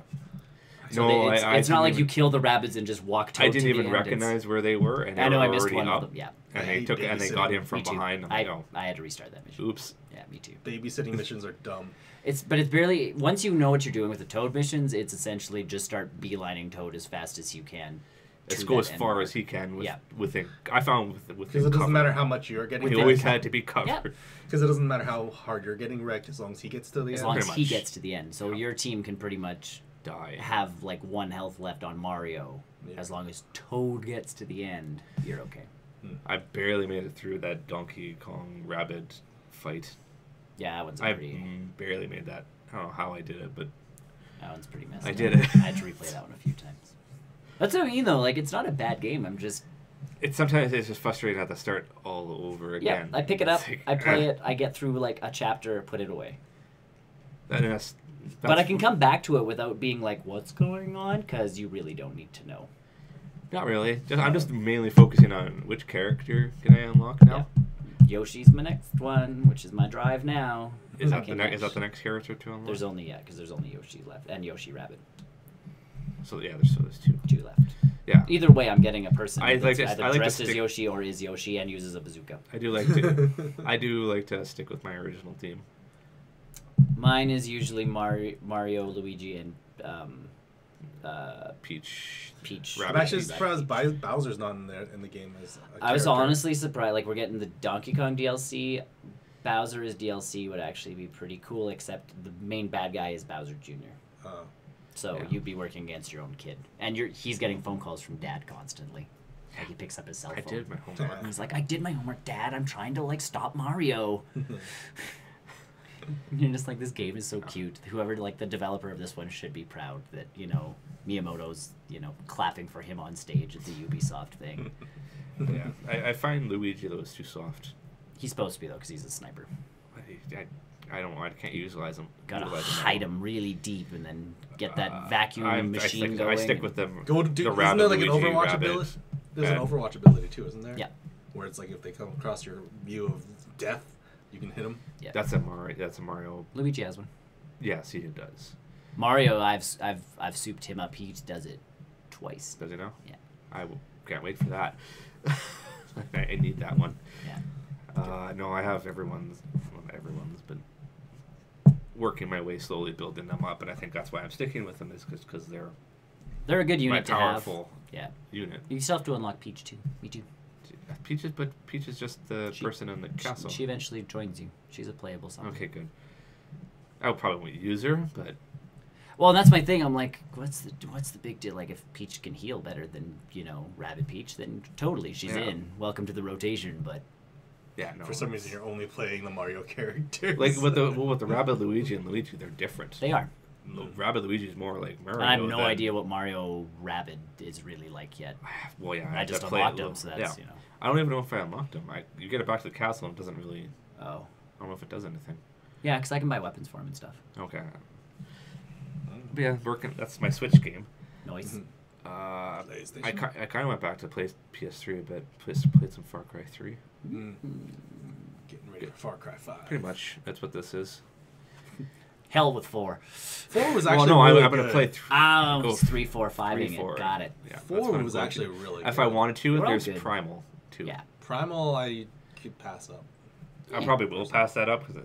So No, it's I not didn't like even- you kill the rabbits and just walk. Toad I didn't to the even end. recognize where they were, and they I know were I missed already one up, of them. Yeah, and I they hate took and they got him babysitting. from me too. behind. I'm like, oh, I had to restart that mission. oops. Yeah, me too. Babysitting missions are dumb. It's barely once you know what you're doing with the Toad missions, it's essentially just start beelining Toad as fast as you can. Let's to go that as end far mark. as he can. Yeah. Within, I found within Because it doesn't matter how much you're getting. He wrecked. always had to be covered. Yeah. Because it doesn't matter how hard you're getting wrecked as long as he gets to the As end. long as Pretty he much. gets to the end, so Yeah. your team can pretty much Die. have like 1 health left on Mario. Yeah. As long as Toad gets to the end, you're okay. I barely made it through that Donkey Kong Rabbit fight. Yeah, that one's I pretty. barely made that. I don't know how I did it, but That one's pretty messy. I did it. I had to replay that one a few times. That's what I mean, though. Like, it's not a bad game. I'm just sometimes it's just frustrating to have to start all over again. I pick it up, It's like, I play it, I get through like a chapter, put it away. And that's But I can come back to it without being like, what's going on? Because you really don't need to know. Not really. I'm just mainly focusing on which character can I unlock now. Yeah. Yoshi's my next one, which is my drive now. Is that the next character to unlock? There's only Yoshi left and Yoshi Rabbit. So yeah, there's 2. 2 left. Yeah. Either way, I'm getting a person I that's like to- either I like to dressed as stick- Yoshi or is Yoshi and uses a bazooka. I do like to stick with my original team. Mine is usually Mario, Luigi, and Peach. I'm actually surprised Bowser's not in the game as a I was character. honestly surprised. Like, we're getting the Donkey Kong DLC. Bowser as DLC would actually be pretty cool, except the main bad guy is Bowser Jr. Oh. So Yeah. you'd be working against your own kid. And he's getting phone calls from Dad constantly. Like, he picks up his cell phone. I did my homework. And he's like, I did my homework, Dad. I'm trying to, like, stop Mario. You're just like, this game is so cute. Whoever, like, the developer of this one should be proud that, Miyamoto's, clapping for him on stage at the Ubisoft thing. Yeah, I find Luigi though is too soft. He's supposed to be, though, because he's a sniper. I don't know. I can't utilize him. Gotta utilize hide him really deep and then get that vacuum I machine stick, going. I stick with them. Isn't the there rabbit like an Luigi Overwatch rabbit. ability? There's an and- Overwatch ability too, isn't there? Yeah. Where it's like if they come across your view of death, you can hit them. Yeah. That's a Mario. Luigi has one. Yes, he does. Mario, I've souped him up. He does it twice. Does he know? Yeah. Can't wait for that. I need that one. Yeah. No, I have everyone's, but working my way slowly, building them up, and I think that's why I'm sticking with them is because They're a good my unit to have. powerful Yeah. unit. You still have to unlock Peach too. Me too. Peach is just the person in the castle. She eventually joins you. She's a playable something. Okay, good. I would probably won't use her, but Well, that's my thing. I'm like, what's the big deal? Like, if Peach can heal better than Rabbit Peach, then totally she's Yeah. in. Welcome to the rotation. But yeah, no. For some reason, you're only playing the Mario characters. like with the Rabbit Luigi and Luigi, they're different. they are. Rabbit Luigi is more like Mario. And I have no than- idea what Mario Rabbit is really like yet. Well, yeah, I have just to play it unlocked a him, little- so that's yeah. I don't even know if I unlocked him. You get it back to the castle and it doesn't really. Oh. I don't know if it does anything. Yeah, because I can buy weapons for him and stuff. Okay. But yeah, working. That's my Switch game. Nice. PlayStation. I kind of went back to play PS3 a bit. Played some Far Cry 3. Getting ready for Far Cry 5. Pretty much, that's what this is. Hell with 4. 4 was Well, actually no, really I'm gonna good. play. Oh, Go it's 3, 4, 5 3, ing 4. it. Got it. Yeah, that's 4 what I'm was going actually to. really If good. I wanted to, We're all there's good. Primal too. Yeah. Primal, I could pass up. I probably will pass that up because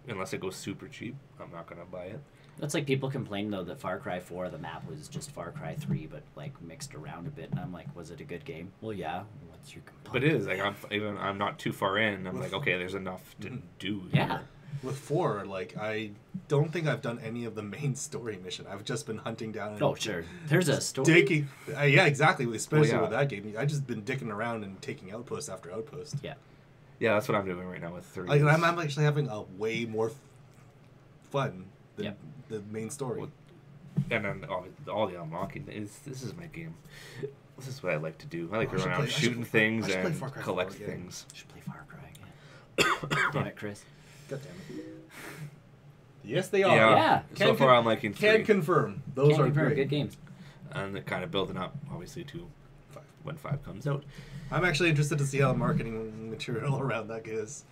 unless it goes super cheap, I'm not gonna buy it. That's like people complain though that Far Cry 4 the map was just Far Cry 3 but like mixed around a bit, and I'm like, was it a good game? Well, yeah. What's your complaint? But it is like I'm not too far in. I'm like, okay, there's enough to do. Yeah. Here. With 4, like, I don't think I've done any of the main story mission. I've just been hunting down and Oh, sure. There's a story. digging. Yeah, exactly. Especially Well, yeah. with that game, I just been dicking around and taking outpost after outpost. Yeah. Yeah, that's what I'm doing right now with 3. Like, I'm actually having a way more fun than Yep. the main story. Well, and then all the unlocking is this is my game. This is what I like to do. I like to I should run around play- I should shooting play- things I should play and Far Cry 4 collect again. things. Should play Far Cry again. Damn it, Chris. God damn it. Yes, they are. Yeah. So Can far, con- I'm liking 3. Can confirm. Those Can't are confirm. great. Good games. And they're kind of building up, obviously, to 5. when 5 comes out. I'm actually interested to see how the marketing material around that is.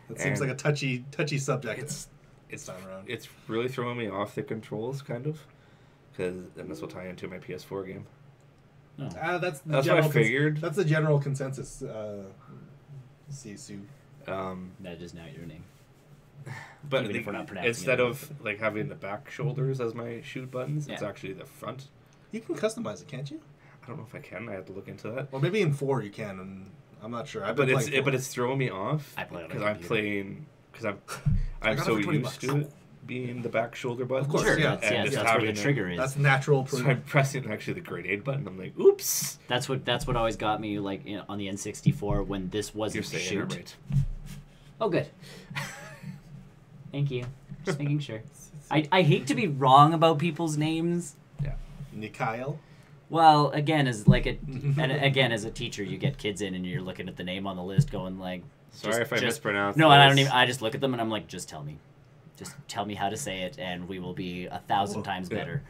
It seems And like a touchy subject. It's time around. It's really throwing me off the controls, kind of, and this will tie into my PS4 game. No. That's the That's what I general figured. That's the general consensus. Sisu. That is not your name. But Even if we're not pronouncing instead it. of like having the back shoulders as my shoot buttons, it's Yeah. actually the front. You can customize it, can't you? I don't know if I can. I have to look into that. Or maybe in 4 you can, and I'm not sure. I've But been it's playing 4. it's throwing me off I play it on because a I'm computer. playing because I'm I I'm got it so for $20 used to it being the back shoulder button. Of course, Sure, yeah. that's, And yeah, just that's where the having it- trigger is. That's natural. So I'm pressing actually the grenade button. I'm like, oops. That's what always got me like on the N64 when this You're wasn't saying shoot. it right. Oh, good. Thank you. Just making sure. I hate to be wrong about people's names. Yeah. Nikhail. Well, again, as like as a teacher, you get kids in and you're looking at the name on the list, going like, Sorry if I mispronounced. No, and I don't this. even. I just look at them and I'm like, just tell me, Just tell me how to say it, and we will be 1,000 times better.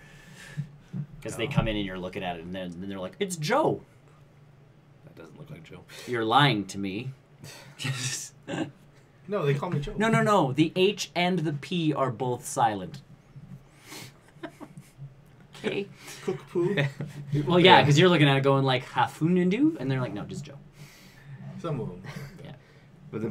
Because they come in and you're looking at it, and then they're like, "It's Joe." That doesn't look like Joe. You're lying to me. No, they call me Joe. No. The H and the P are both silent. Okay. Cook poo. Well, yeah, because you're looking at it going like Hafunundu, and they're like, no, just Joe. Some of them. Yeah. But the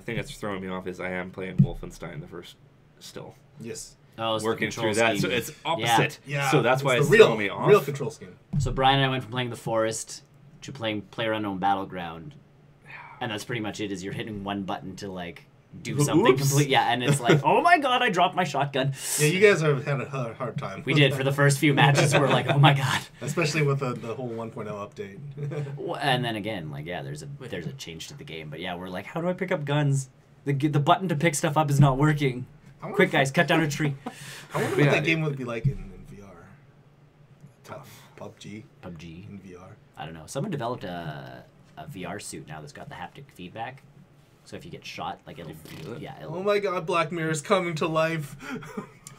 thing that's throwing me off is I am playing Wolfenstein the first still. Yes. Oh, it's Working the control through that, scheme. so it's opposite. Yeah. So that's why it's the throwing me off. real control scheme. So Brian and I went from playing the Forest to playing PlayerUnknown Battleground, and that's pretty much it. Is you're hitting one button to like do something Oops. complete. Yeah, and it's like, oh my god, I dropped my shotgun. Yeah, you guys have had a hard time. We did for the first few matches. We're like, oh my god. Especially with the whole 1.0 update. And then again, like there's a change to the game. But yeah, we're like, how do I pick up guns? The button to pick stuff up is not working. Quick, guys, cut down a tree. I wonder what that game would be like in VR. Tough. PUBG PUBG. in VR. I don't know. Someone developed a VR suit now that's got the haptic feedback. So if you get shot, like it'll feel it? Yeah. Oh my god, Black Mirror is coming to life.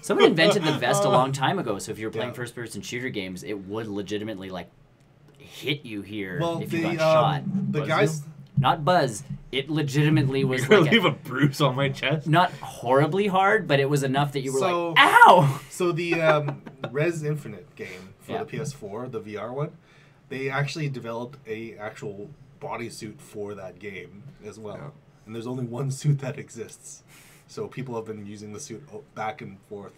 Someone invented the vest a long time ago. So if you were playing Yeah. first-person shooter games, it would legitimately like hit you here Well, if you got shot. the Buzz guys. Not buzz. It legitimately was You're gonna like leave a bruise on my chest. not horribly hard, but it was enough that you were So- like, ow! So the Res Infinite game for Yeah. the PS4, the VR one, they actually developed a actual bodysuit for that game as well. Yeah. And there's only one suit that exists. So people have been using the suit back and forth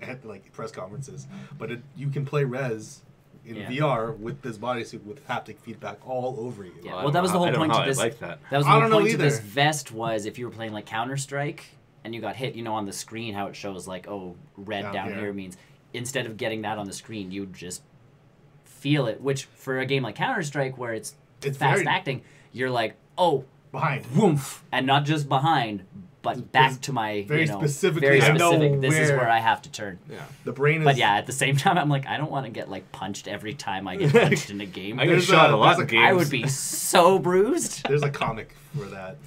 at like press conferences. But you can play Res in Yeah. VR with this bodysuit with haptic feedback all over you. Yeah. I Well, don't that was know the how- whole I don't point know to how this. I like that. That was I the whole don't know point to this either. vest was if you were playing like Counter-Strike and you got hit, on the screen how it shows like, oh, red Down down here. here means instead of getting that on the screen, you just feel it, which for a game like Counter-Strike where it's It's fast very- acting, you're like, oh, Behind. woof, and not just behind, but back to my, very specifically, very I know specific, this is where- where I have to turn. Yeah. The brain is. But yeah, at the same time, I'm like, I don't want to get like punched every time I get punched in a game. I get There's shot a- a lot in there's a- games. I would be so bruised. There's a comic for that.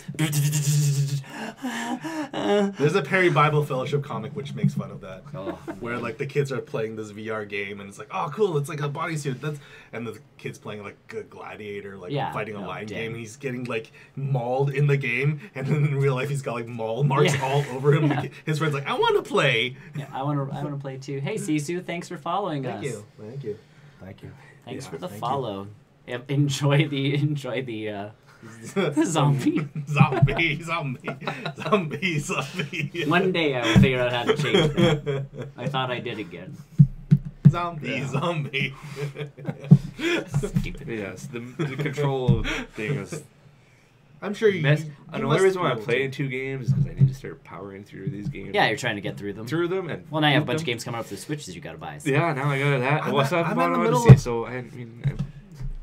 There's a Perry Bible Fellowship comic which makes fun of that. Oh, Where like the kids are playing this VR game and it's like, oh cool, it's like a bodysuit. And the kid's playing like a gladiator, like Yeah, fighting a no, lion damn. game. He's getting like mauled in the game, and then in real life he's got like maul marks Yeah. all over him. Yeah. His friend's like, I want to play. Yeah, I want to play too. Hey, Sisu, thanks for following us. Thank you. Thank you. Thanks Yeah, for the thank you. follow. Yep, enjoy the zombie. Zombie. One day I will figure out how to change that. I thought I did again. Zombie. Stupid. Yes, the control thing is. I'm sure you. The you only must reason why be I'm able playing to. 2 games is because I need to start powering through these games. Yeah, you're trying to get through them. And Well, now you have a bunch of them. games coming up for the Switch that you got to buy. So. Yeah, now I got that. I'm What's at- up? I'm I'm in the on middle Odyssey, of- so I'm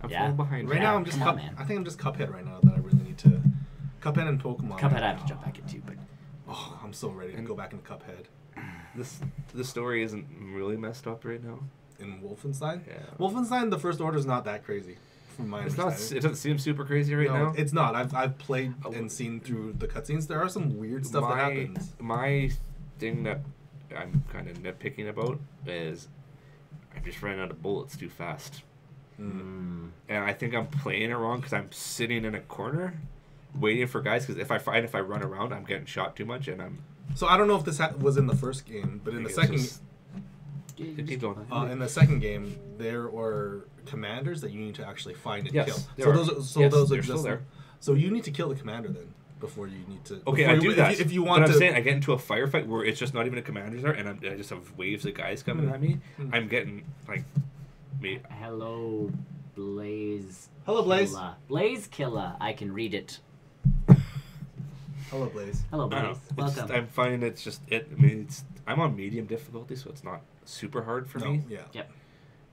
Yeah. falling behind. Right Yeah, now, I'm just come on, man. I think I'm just Cuphead right now that I really need to. Cuphead and Pokemon. Cuphead I have to jump back into, but Oh, I'm so ready to go back into Cuphead. The story isn't really messed up right now. In Wolfenstein? Yeah. Wolfenstein, the first order is not that crazy, from my It's not. understanding. It doesn't seem super crazy right No, now. it's not. I've played Oh. and seen through the cutscenes. There are some weird stuff that happens. My thing that I'm kind of nitpicking about is I just ran out of bullets too fast, and I think I'm playing it wrong because I'm sitting in a corner waiting for guys. Because if I run around, I'm getting shot too much, and I'm. So I don't know if this was in the first game, but in the second, Keep going. in the second game, there are commanders that you need to actually find and Yes, kill. there So are. those, Yes, those they're exist. still there. So you need to kill the commander then before you need to. Okay, before I you- do if that. If you want but to. I'm saying I get into a firefight where it's just not even a commander there, and I just have waves of guys coming at me. I'm getting like me. hello, Blaze. Hello, Blaze. Killer. Blaze Killer. I can read it. Hello, Blaze. Hello, I don't know. Blaze. It's Welcome. just- I'm finding it's just it. I mean, I'm on medium difficulty, so it's not super hard for me. Yeah. Yep.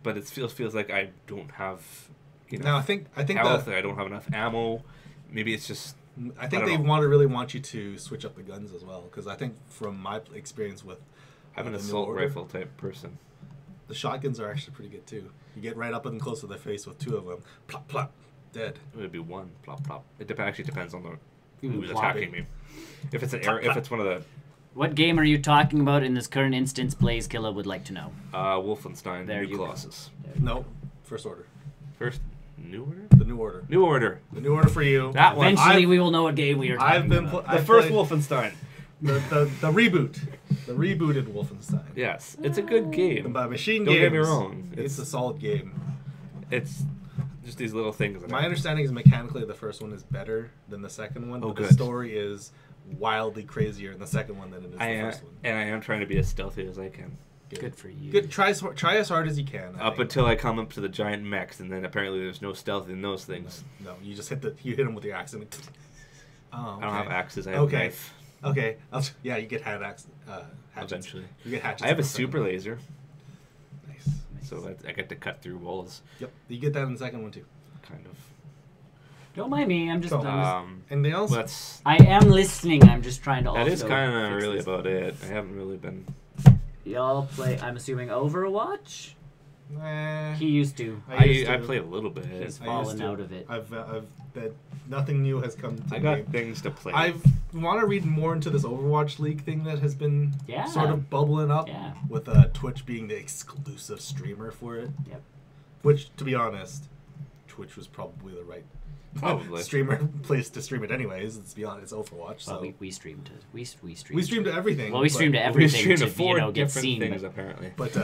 But it feels like I don't have, Now I think health. that I don't have enough ammo. Maybe it's just. I think I they don't know. really want you to switch up the guns as well, because I think from my experience with I'm an the New assault Order, rifle type person. the shotguns are actually pretty good too. You get right up and close to their face with 2 of them, plop plop, dead. It would be one plop plop. It actually depends on who's Plop attacking it. me. If it's if it's one of the What game are you talking about in this current instance? Blaze Killa would like to know. Wolfenstein There New you go. Colossus. No, First Order. First, New Order? The New Order. New Order. The New Order for you. That one. Eventually, I've- we will know what game we are talking I've been about. The first Wolfenstein. the reboot. The rebooted Wolfenstein. Yes, it's a good game. By Machine Don't Games. get me wrong. It's a solid game. It's just these little things. That My understanding is mechanically the first one is better than the second one, Oh, but the good. story is wildly crazier in the second one than it is I the am, first one. and I am trying to be as stealthy as I can. Good for you. Good. Try as hard as you can. I Up think. until I come up to the giant mechs, and then apparently there's no stealth in those things. No, you just hit them with your axe and. Oh, I don't have okay. axes. I have a knife. Okay. Yeah, you get hatchets. Eventually. You get hatchets. I have in a the second super one. laser, Nice. so I get to cut through walls, Yep. You get that in the second one too. kind of. Don't mind me. I'm just. Cool. Anything else? That's I am listening. I'm just trying to. that is also kind of fix really this. about it. I haven't really been. Y'all play. I'm assuming Overwatch. He used to. I played a little bit. He's I used fallen to. out of it. I've that nothing new has come to I the got game. things to play. I want to read more into this Overwatch League thing that has been Yeah. sort of bubbling up Yeah. with Twitch being the exclusive streamer for it. Yep. Which, to be honest, Twitch was probably the right Probably. streamer place to stream it anyways. Let's be honest, it's Overwatch. So Well, we streamed it. We streamed. we streamed everything. Well, we but- streamed we everything streamed to to 4 get different seen. things But apparently. But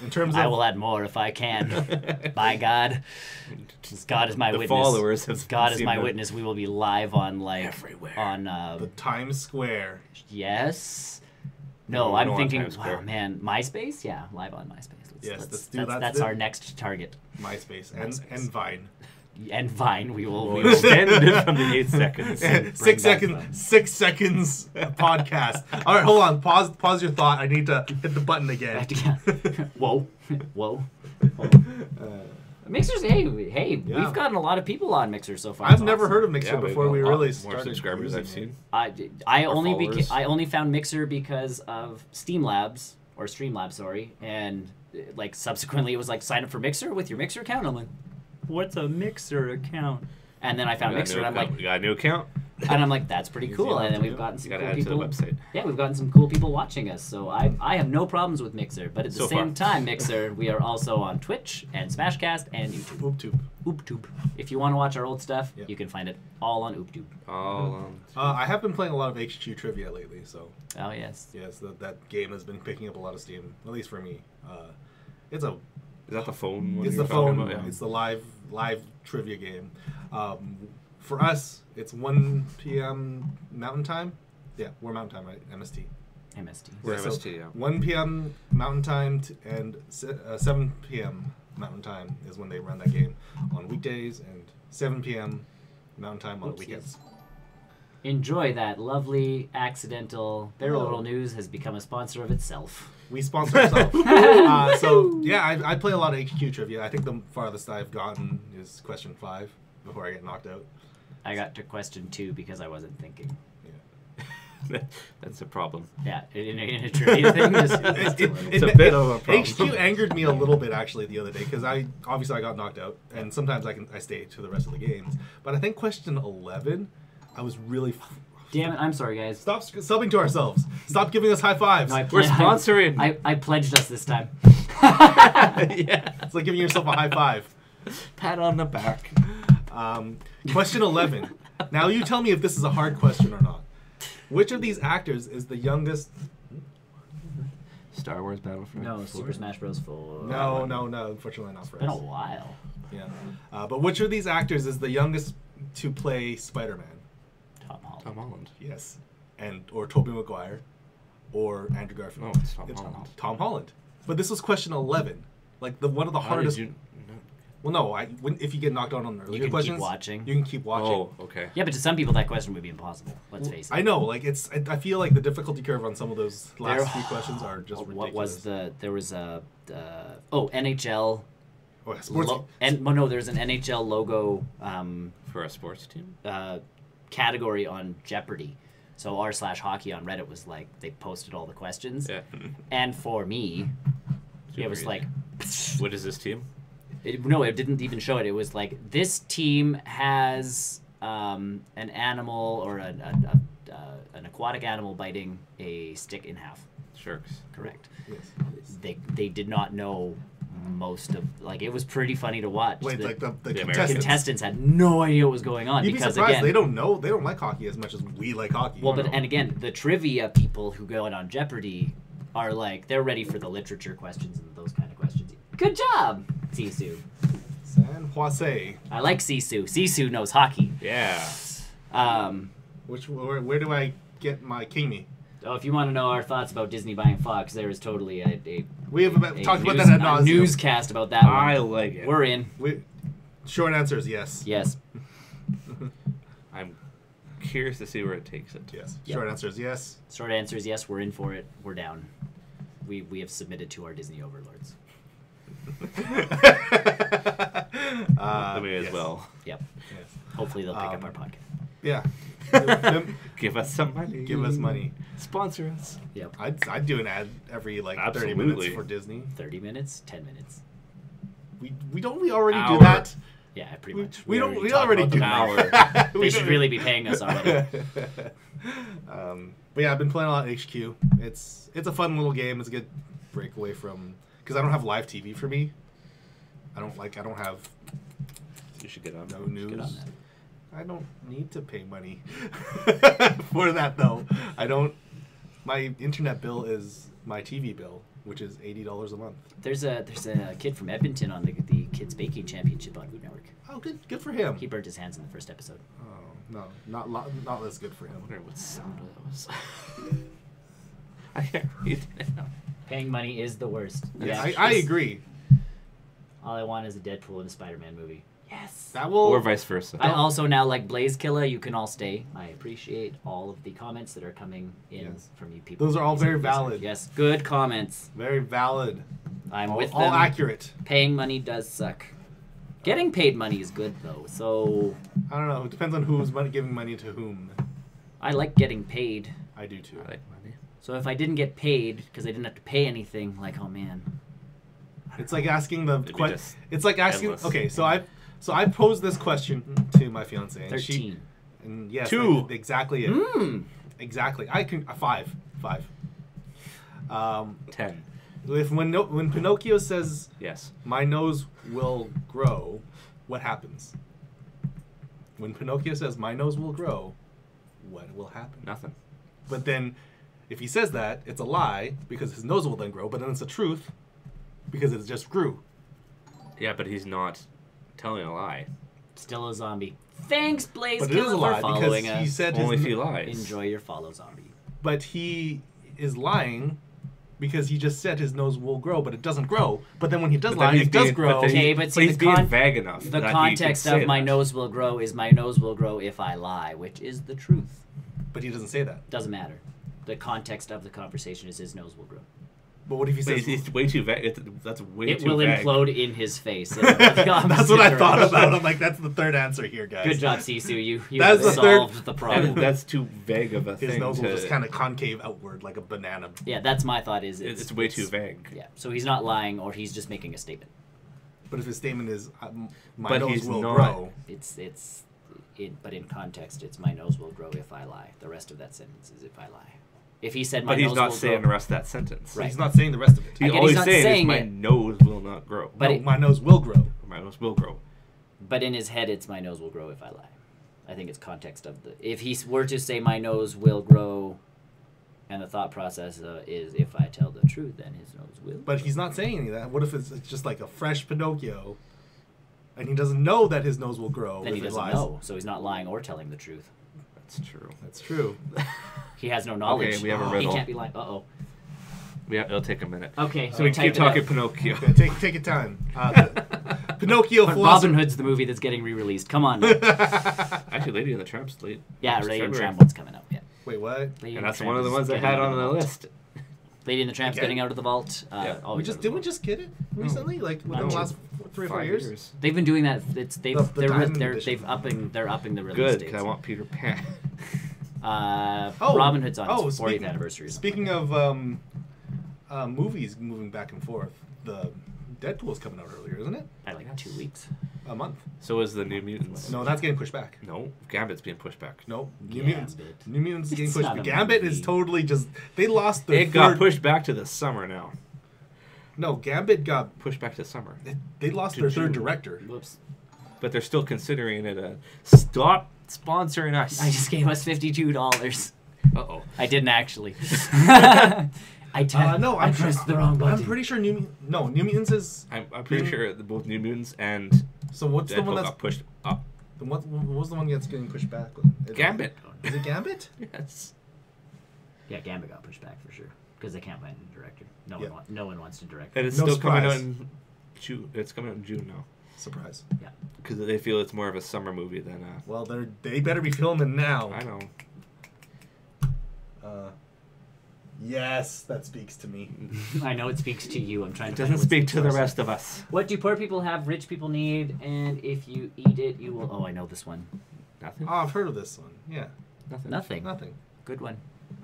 in terms of I will add more if I can. By God, God is my The witness. followers have God is seen my the- witness. We will be live on Everywhere. on the Times Square. yes. No, No, we I'm don't want thinking. Times Square. Oh man, MySpace. Yeah, live on MySpace. Yes, let's do that. That's our next target. MySpace MySpace. and Vine. And Vine, we will. We'll We will extend it from the 8 seconds. Bring 6 back seconds. Vine. 6 seconds podcast. All right, hold on. Pause your thought. I need to hit the button again. Whoa, whoa. Mixers, hey, Yeah. we've gotten a lot of people on Mixer so far. I've It's never awesome. heard of Mixer Yeah, we've before got we a lot really more started. subscribers I've using it. seen. I Or only followers. I only found Mixer because of Streamlabs, sorry, and like subsequently it was like sign up for Mixer with your Mixer account. I'm like, what's a Mixer account? And then I found Mixer, and I'm like, we got a new account. that's pretty Easy cool. enough And then to we've do. gotten You some got to cool add to the people. website. Yeah, we've gotten some cool people watching us, so I have no problems with Mixer. But at the So same far. time, Mixer, we are also on Twitch and Smashcast and YouTube. BoobTube. OopTube. If you want to watch our old stuff, Yeah. you can find it all on OopTube. All I have been playing a lot of HQ trivia lately, so Oh yes. yes, that game has been picking up a lot of steam, at least for me. It's a Is that the phone? one it's you're the talking phone. about? Yeah. It's the live trivia game. For us, it's 1 p.m. Mountain Time. Yeah, we're Mountain Time, right? MST. MST. We're Yeah, so MST, yeah. 1 p.m. Mountain Time and 7 p.m. Mountain Time is when they run that game on weekdays, and 7 p.m. Mountain Time on the Oopsies. weekends. Enjoy that lovely accidental. Barrel Oh. Roll News has become a sponsor of itself. We sponsor ourselves. So yeah, I play a lot of HQ trivia. I think the farthest I've gotten is question 5 before I get knocked out. I got to question 2 because I wasn't thinking. That's a problem. Yeah, in a trivia thing. Just, It's a bit of a problem. HQ angered me a little bit actually the other day because I got knocked out, and sometimes I stay to the rest of the games. But I think question 11, I was really. Damn it! I'm sorry, guys. Stop subbing to ourselves. Stop giving us high fives. No, We're sponsoring. I pledged us this time. Yeah. It's like giving yourself a high five. Pat on the back. Question 11. Now you tell me if this is a hard question or not. Which of these actors is the youngest? Star Wars Battlefront. No, 4. Super Smash Bros. 4. No. Unfortunately not for It's been a us. while. Yeah. But which of these actors is the youngest to play Spider-Man? Tom Holland. Tom Holland. Yes. Or Tobey Maguire, or Andrew Garfield. No, it's Tom It's Holland. Tom Holland. But this was question 11. Like one of the How hardest. did you? Well, no. If you get knocked out on the You earlier can questions, keep watching. you can keep watching. Oh, okay. Yeah, but to some people that question would be impossible. Let's face it. I know. Like I feel like the difficulty curve on some of those last There- few questions are just ridiculous. What was there was a NHL Oh, yeah, sports. there's an NHL logo For a sports team. category on Jeopardy. So r/hockey on Reddit was like they posted all the questions, Yeah. and for me, it Super was easy. like, What is this team? no, it didn't even show it. It was like this team has an animal or an aquatic animal biting a stick in half. Sharks. Correct. Yes. They did not know most of, like, it was pretty funny to watch. Wait, the like the Americans. contestants had no idea what was going on You'd be because surprised. again They don't know. They don't like hockey as much as we like hockey. well, you but know? and again, the trivia people who go on Jeopardy are like they're ready for the literature questions and those kind of questions. Good job, Sisu. San Jose. I like Sisu. Sisu knows hockey. Yeah. Where do I get my kingy? Oh, if you want to know our thoughts about Disney buying Fox, there is totally a We have talked about news, that ad a nauseam. newscast about that one. I like it. We're in. Short answer is yes. Yes. I'm curious to see where it takes it. Yes. Yep. Short answer is yes. Short answer is yes. We're in for it. We're down. We have submitted to our Disney overlords. We as yes. well. Yep. Yes. Hopefully they'll pick up our podcast. Yeah. Give us some money. Give us money. Sponsor us. Yep. I'd do an ad every 30 Absolutely. minutes for Disney. 30 minutes, 10 minutes. We already Hour. do that. Yeah, pretty much. We already already talked do about them. that. They should really be paying us already. But yeah, I've been playing a lot of HQ. It's a fun little game. It's a good breakaway from because I don't have live TV for me. I don't have You should get on. no Get on news. that. I don't need to pay money for that though. I don't. My internet bill is my TV bill, which is $80 a month. There's a kid from Edmonton on the Kids Baking Championship on Food Network. Oh, good for him. He burnt his hands in the first episode. Oh no, not as good for I him. wonder what sound that was. I can't read it now. Paying money is the worst. Yeah, Yeah, I agree. all I want is a Deadpool and a Spider-Man movie. Yes. That will. Or vice versa. I also now like Blaze Killer. You can all stay. I appreciate all of the comments that are coming in Yes. from you people. Those are all very Yes, valid. Yes, good comments. Very valid. I'm with all them. accurate. Paying money does suck. Getting paid money is good though. So I don't know. It depends on who's giving money to whom. I like getting paid. I do too. I like money. So if I didn't get paid because I didn't have to pay anything, like oh man. It's like asking the. It'd be just It's like asking. endless. Okay, so I posed this question to my fiance. And 13. And yes, 2. exactly it. Exactly. I can 5. 10. When Pinocchio says Yes. my nose will grow, what happens? When Pinocchio says my nose will grow, what will happen? Nothing. But then, if he says that, it's a lie because his nose will then grow. But then it's a truth because it just grew. Yeah, but he's not telling a lie. Still a zombie. Thanks, Blaze But it is Killer, a lie for because following he us. said Only if his. he lies. Enjoy your follow, zombie. But he is lying because he just said his nose will grow, but it doesn't grow. But then when he does But then lie, he's it does being- grow. then Okay, he- but see, he's the being con- vague enough. The that he could context say of my that. nose will grow is my nose will grow if I lie, which is the truth. But he doesn't say that. Doesn't matter. The context of the conversation is his nose will grow. But what if he But says? it's way too vague. That's way It too will vague. implode in his face. That's what I thought about. I'm like, that's the third answer here, guys. Good job, Sisu. You That's have the third- solved the problem. That's too vague of a His thing. nose will to, just kind of concave outward like a banana. Yeah, that's my thought. Is it's way too vague. Yeah, so he's not lying, or he's just making a statement. But if his statement is, my But nose he's will not. grow. But in context, it's my nose will grow if I lie. The rest of that sentence is if I lie. If he said my But he's nose not will saying grow, the rest of that sentence. Right. He's not saying the rest of it. He's Again, always he's not saying, saying my it. nose will not grow. But No, it- my nose will grow. Or my nose will grow. but in his head, it's my nose will grow if I lie. I think it's context of the. If he were to say my nose will grow, and the thought process is if I tell the truth, then his nose will. But he's not saying any of that. What if it's just like a fresh Pinocchio, and he doesn't know that his nose will grow then if he it doesn't lies? know, so he's not lying or telling the truth. That's true. That's true. He has no knowledge. Okay, we have a He riddle. can't be lying. It'll take a minute. Okay, So we type keep it up. talking Pinocchio. Okay, take your time. Pinocchio But philosopher. Robin Hood's the movie that's getting re-released. Come on. Man. Actually, Lady and the Tramp's late. Yeah, It's Lady and the February. Tramp one's coming out. Yeah. Wait, what? Lady And the that's Tramp one of the is ones I getting had out on of the vault. list. Lady and the Tramp's Okay. getting out of the vault. Yeah. Always out of the Didn't we vault. just get it recently? Like within the Not last 3 or 4 years? They've been doing that. The diamond edition. They're upping the release Good, dates. because I want Peter Pan. Robin Hood's on its 40th speaking- anniversary. or something. Speaking of movies moving back and forth, the Deadpool's coming out earlier, isn't it? By like 2 weeks. A month. So is the New Mutants. No, that's getting pushed back. No, Gambit's being pushed back. Nope. New Gambit. Mutants. New Mutants is getting It's pushed not back. a Gambit movie. is totally just. They lost their It got pushed back to the summer now. No, Gambit got. Pushed back to summer. They lost To their third June. director. Whoops. But they're still considering it a stop sponsoring us. I just gave us $52. Uh-oh. I didn't actually. I No, I pressed the wrong button. I'm pretty sure New Mutants is. I'm pretty sure that both New Mutants and So what's the one Deadpool that's got pushed up. what was the one that's getting pushed back? Gambit. Is it Gambit? Yes. Yeah, Gambit got pushed back for sure because they can't find a director. Yeah. No one wants to direct. And it's No still coming out surprise. in June. It's coming out in June now. Surprise. Yeah. Because they feel it's more of a summer movie than Well, they better be filming now. I know. Yes, that speaks to me. I know it speaks to you. I'm trying It to. doesn't speak to the rest of us. What do poor people have? Rich people need, and if you eat it, you will. Oh, I know this one. Nothing. Oh, I've heard of this one. Yeah, Nothing. Nothing. nothing. Good one.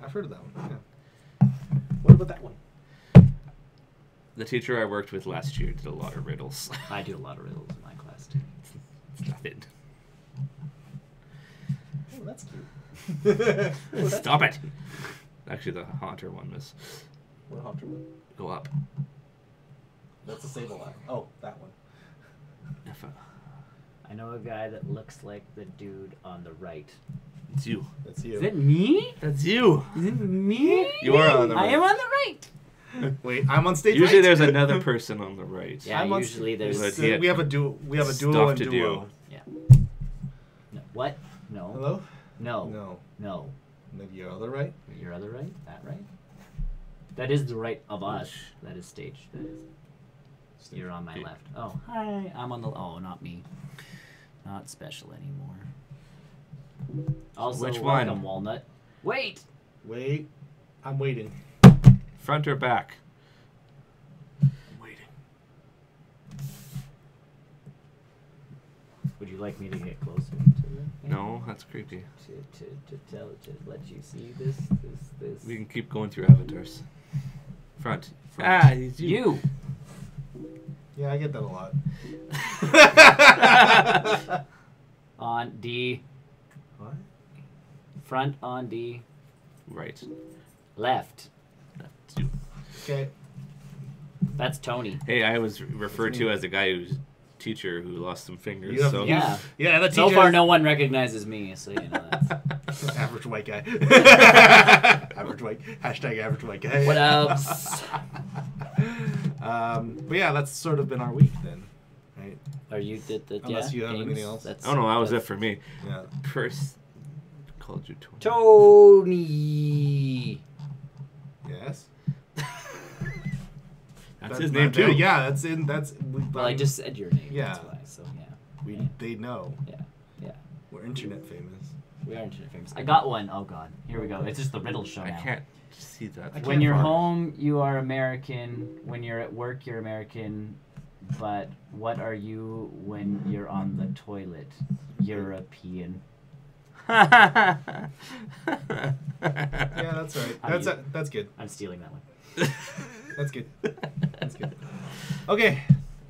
I've heard of that one. Yeah. What about that one? The teacher I worked with last year did a lot of riddles. I do a lot of riddles in my class too. It's nothing. Oh, that's cute. Stop it. Actually, the Haunter one was What Haunter one? go up. That's the Sable line. Oh, that one. If, I know a guy that looks like the dude on the right. it's you. That's you. Is it me? That's you. Is it me? You are on the I right. am on the right. Wait, I'm on stage. Usually right? there's another person on the right. Yeah, I'm on usually stage- there's. But yeah, we have a duo. We have a duo stuff and to duo. Yeah. No. What? No. Hello? No. No. No. Maybe your other right. Your other right? That right? That is the right of us. That is stage. That is. You're on my Yeah. left. Oh, hi. I'm on the. Oh, not me. Not special anymore. Also, Which one? welcome, Walnut. Wait. Wait, I'm waiting. Front or back? I'm waiting. Would you like me to get closer to the? No, that's creepy. To let you see this. We can keep going through avatars. Front. Ah, it's you. Yeah, I get that a lot. On D. What? Front on D. Right. Left. That's you. Okay. That's Tony. Hey, I was referred to as a guy who's teacher who lost some fingers. You have- So Yeah. Yeah, that's So far, no one recognizes me, so you know that's. Average white guy. Average white. Hashtag average white guy. What else? But yeah, that's sort of been our week then, right? Are you did the Unless yeah, you have games? anything else. That's, oh no, that was it that's- for me. Yeah. Called you Tony. Tony. Yes. That's his name too. Yeah, that's in. That's. Well, I just said your name. Yeah. That's why. So yeah. They know. Yeah. Yeah. We're internet famous. We are internet famous. I got one. Oh god. Here we go. It's just the riddle show I now. can't see that. can't When you're find it. home, you are American. When you're at work, you're American. But what are you when you're on the toilet? European. Yeah, that's right. How do That's good. I'm stealing that one. That's good. That's good. Okay.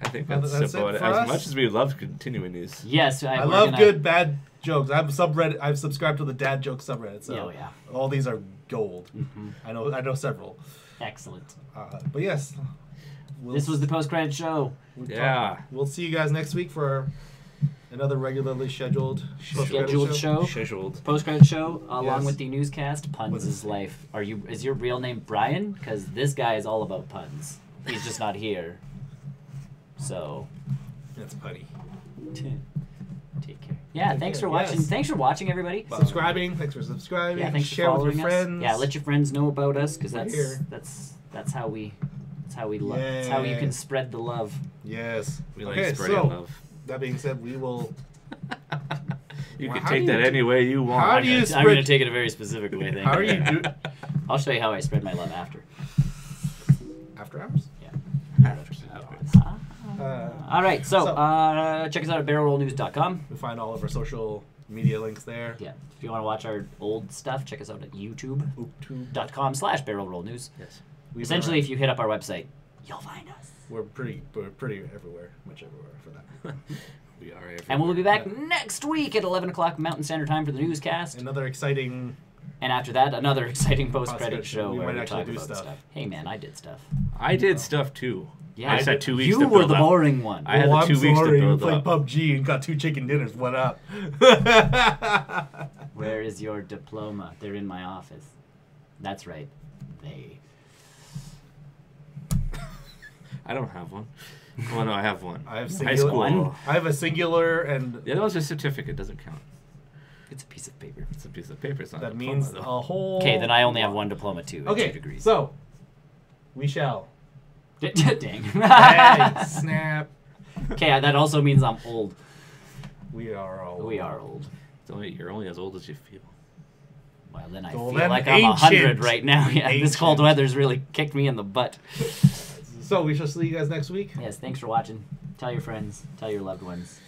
I think Well, that's, that's it about it. for As us. much as we love continuing these. Yes, I we're love gonna- good bad jokes. I've subscribed to the dad joke subreddit. So Oh yeah. all these are gold. Mm-hmm. I know several. Excellent. But yes. This was the post-credit show. Yeah. We'll see you guys next week for another regularly scheduled post-credit Scheduled show. Scheduled. Post-credit show, along Yes. with the newscast. Puns is life. Is your real name Brian? Because this guy is all about puns. He's just not here. So, That's putty. take care. Yeah, Take thanks care, for watching. yes. Thanks for watching, everybody. Subscribing. Thanks for subscribing. Yeah, thanks Share for with following your us. friends. Yeah, let your friends know about us because We're that's here. that's how we love. That's how you Yay. can spread the love. Yes. We like Okay, spreading so love. that being said, we will. You Well, can how take do that you any way you want. how do you I'm spread- going to take it a very specific way. Thank How are you. you do? I'll show you how I spread my love after. After hours. All right, so, so- check us out at barrelrollnews.com. You'll find all of our social media links there. Yeah, if you want to watch our old stuff, check us out at YouTube. youtube.com/barrelrollnews. Yes. Essentially, if you hit up our website, you'll find us. we're pretty everywhere, much everywhere for that. We are everywhere. And we'll be back Yeah. next week at 11 o'clock Mountain Standard Time for the newscast. Another exciting. And after that, another exciting post-credit Post-credit. show We where might we actually talk do about stuff. stuff. Hey man, I did stuff. I did stuff too. Yeah, I just had 2 weeks you to were build the up. boring one. I had the I'm 2 weeks to sorry, build you played up. PUBG and got 2 chicken dinners. What up? Where is your diploma? They're in my office. That's right. They. I don't have one. Well, no, I have one. I have High singular. school. I have a singular, and The other one's a certificate. Doesn't count. It's a piece of paper. It's a piece of paper. It's not a that diploma, means though. a whole. Okay, then I only have one diploma too. At 2 Okay, degrees. so we shall. Dang. Hey, snap. Okay, that also means I'm old. We are all. We are old. You're only as old as you feel. Well, then I Well, feel then like I'm 100 ancient. right now. Yeah, this cold Ancient. weather's really kicked me in the butt. So we shall see you guys next week. Yes, thanks for watching. Tell your friends. Tell your loved ones.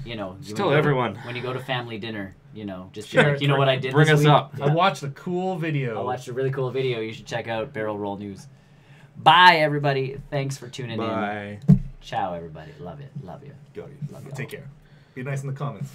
You know, Just when tell you go- everyone. when you go to family dinner. You know, just be Sure, like, you know what I did Bring this us week? up. Yeah. I watched a cool video. I watched a really cool video. You should check out Barrel Roll News. Bye, everybody. Thanks for tuning in. Bye. Ciao, everybody. Love it. Love you. Go, Love y'all. take care. Be nice in the comments.